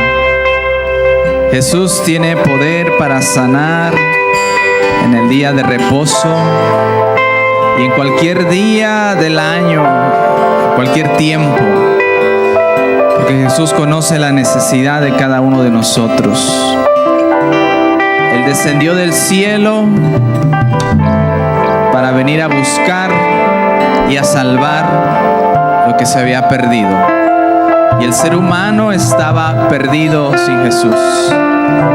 Jesús tiene poder para sanar en el día de reposo y en cualquier día del año, cualquier tiempo, porque Jesús conoce la necesidad de cada uno de nosotros. Él descendió del cielo para venir a buscar y a salvar lo que se había perdido. Y el ser humano estaba perdido sin Jesús.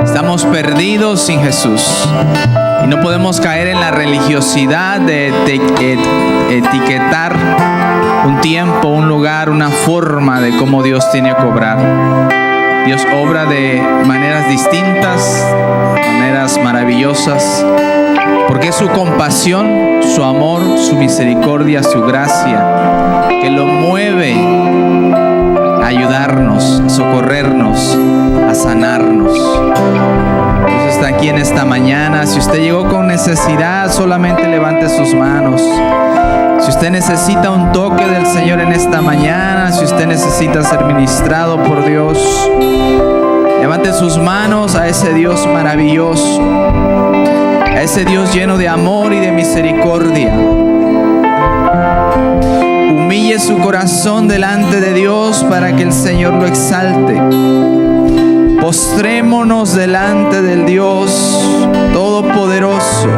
Estamos perdidos sin Jesús. Y no podemos caer en la religiosidad de etiquetar un tiempo, un lugar, una forma de cómo Dios tiene que obrar. Dios obra de maneras distintas, maneras maravillosas, porque es su compasión, su amor, su misericordia, su gracia, que lo mueve a ayudarnos, a socorrernos, a sanarnos. Dios está aquí en esta mañana. Si usted llegó con necesidad, solamente levante sus manos. Si usted necesita un toque del Señor en esta mañana, si usted necesita ser ministrado por Dios, levante sus manos a ese Dios maravilloso, a ese Dios lleno de amor y de misericordia. Humille su corazón delante de Dios para que el Señor lo exalte. Postrémonos delante del Dios Todopoderoso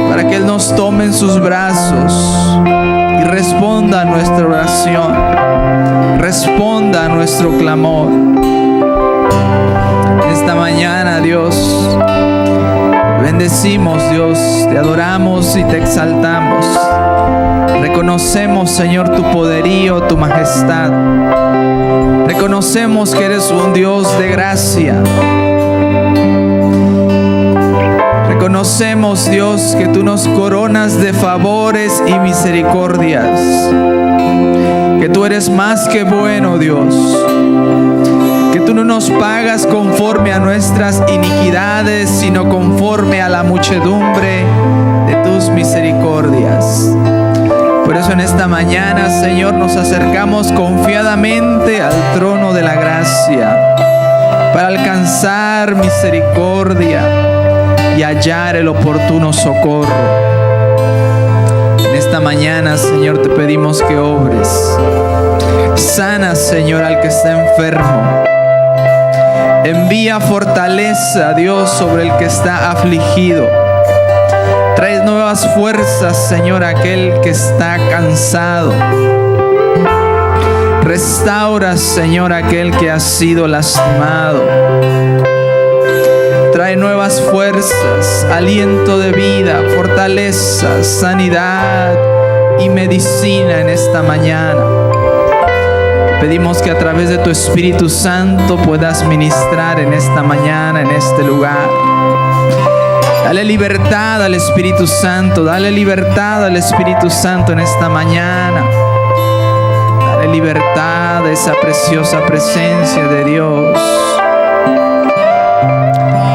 para que Él nos tome en sus brazos y responda a nuestra oración, responda a nuestro clamor. Esta mañana, Dios, bendecimos, Dios, te adoramos y te exaltamos. Reconocemos, Señor, tu poderío, tu majestad. Reconocemos que eres un Dios de gracia. Reconocemos, Dios, que tú nos coronas de favores y misericordias. Que tú eres más que bueno, Dios. Que tú no nos pagas conforme a nuestras iniquidades, sino conforme a la muchedumbre de tus misericordias. Por eso en esta mañana, Señor, nos acercamos confiadamente al trono de la gracia para alcanzar misericordia y hallar el oportuno socorro. En esta mañana, Señor, te pedimos que obres. Sana, Señor, al que está enfermo. Envía fortaleza, Dios, sobre el que está afligido. Trae nuevas fuerzas, Señor, a aquel que está cansado. Restaura, Señor, a aquel que ha sido lastimado. Trae nuevas fuerzas, aliento de vida, fortaleza, sanidad y medicina en esta mañana. Pedimos que a través de tu Espíritu Santo puedas ministrar en esta mañana, en este lugar. Dale libertad al Espíritu Santo, dale libertad al Espíritu Santo en esta mañana. Dale libertad a esa preciosa presencia de Dios.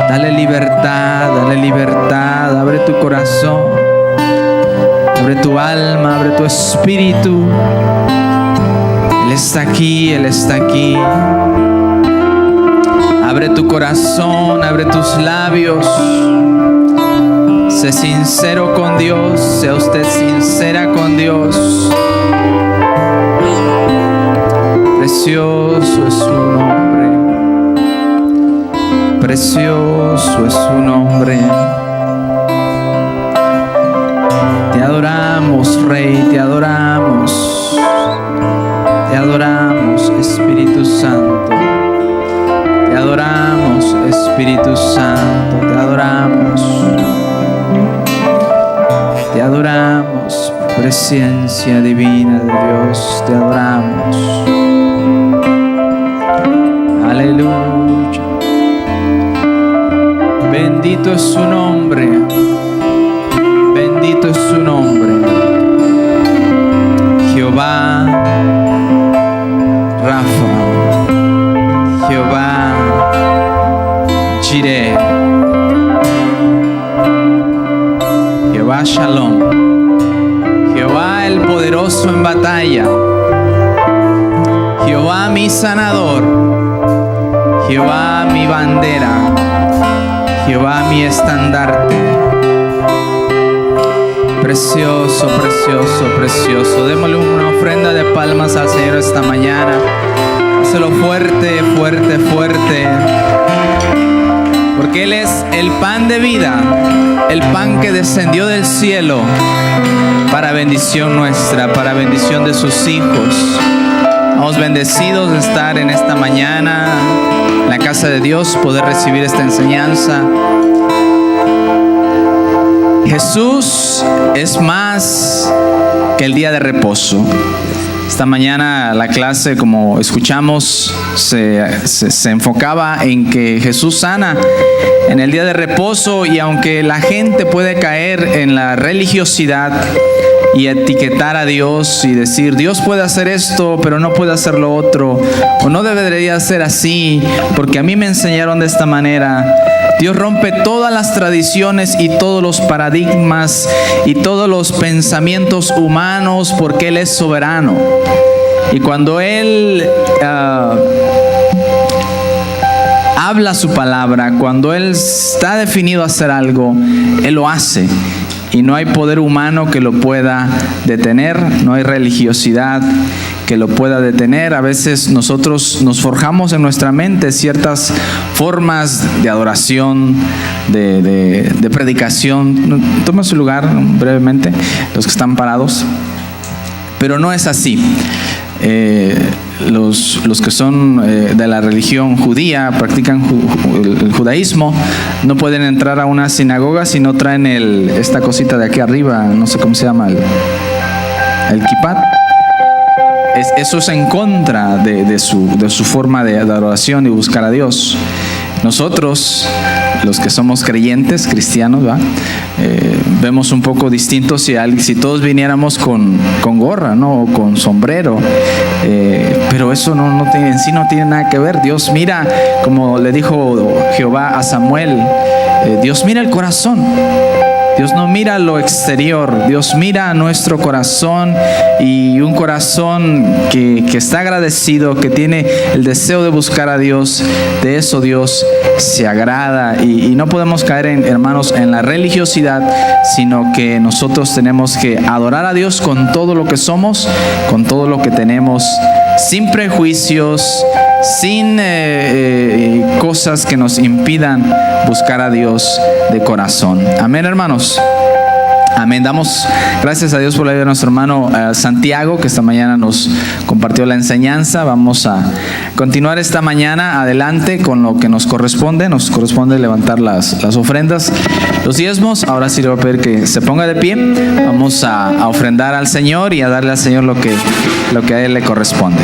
Dale libertad, abre tu corazón, abre tu alma, abre tu espíritu. Él está aquí, Él está aquí. Abre tu corazón, abre tus labios. Sé sincero con Dios, sea usted sincera con Dios. Precioso es su nombre. Precioso es su nombre. Te adoramos, Rey, te adoramos. Te adoramos, Espíritu Santo. Te adoramos, Espíritu Santo. Te adoramos. Te adoramos, presencia divina de Dios. Te adoramos. Aleluya. Bendito es su nombre. Bendito es su nombre. Jehová Rafa. Jehová Jireh. Jehová Shalom. Jehová el poderoso en batalla. Jehová mi sanador, Jehová mi bandera, Jehová mi estandarte. Precioso, precioso, precioso. Démosle una ofrenda de palmas al Señor esta mañana. Hazlo fuerte, fuerte, fuerte. Porque Él es el pan de vida, el pan que descendió del cielo para bendición nuestra, para bendición de sus hijos. Estamos bendecidos de estar en esta mañana en la casa de Dios, poder recibir esta enseñanza. Jesús es más que el día de reposo. Esta mañana la clase, como escuchamos, se enfocaba en que Jesús sana en el día de reposo, y aunque la gente puede caer en la religiosidad y etiquetar a Dios y decir, Dios puede hacer esto, pero no puede hacer lo otro, o no debería ser así, porque a mí me enseñaron de esta manera. Dios rompe todas las tradiciones y todos los paradigmas y todos los pensamientos humanos, porque Él es soberano. Y cuando Él habla su palabra, cuando Él está definido a hacer algo, Él lo hace. Y no hay poder humano que lo pueda detener, no hay religiosidad que lo pueda detener. A veces nosotros nos forjamos en nuestra mente ciertas formas de adoración, de predicación. Toma su lugar brevemente, los que están parados. Pero no es así. Los que son de la religión judía, practican el judaísmo, no pueden entrar a una sinagoga si no traen esta cosita de aquí arriba, no sé cómo se llama, el kippah. Eso es en contra de su forma de adoración y buscar a Dios. Nosotros, los que somos creyentes, cristianos, vemos un poco distinto si todos viniéramos con gorra, ¿no? O con sombrero. Pero eso en sí no tiene nada que ver. Dios mira, como le dijo Jehová a Samuel, Dios mira el corazón. Dios no mira lo exterior, Dios mira nuestro corazón, y un corazón que está agradecido, que tiene el deseo de buscar a Dios. De eso Dios se agrada, y no podemos caer, hermanos, en la religiosidad, sino que nosotros tenemos que adorar a Dios con todo lo que somos, con todo lo que tenemos, sin prejuicios, sin cosas que nos impidan buscar a Dios de corazón. Amén, hermanos. Amén. Damos gracias a Dios por la vida de nuestro hermano Santiago, que esta mañana nos compartió la enseñanza. Vamos a continuar esta mañana adelante con lo que nos corresponde. Nos corresponde levantar las ofrendas, los diezmos. Ahora sí le voy a pedir que se ponga de pie. Vamos a ofrendar al Señor y a darle al Señor lo que a Él le corresponde.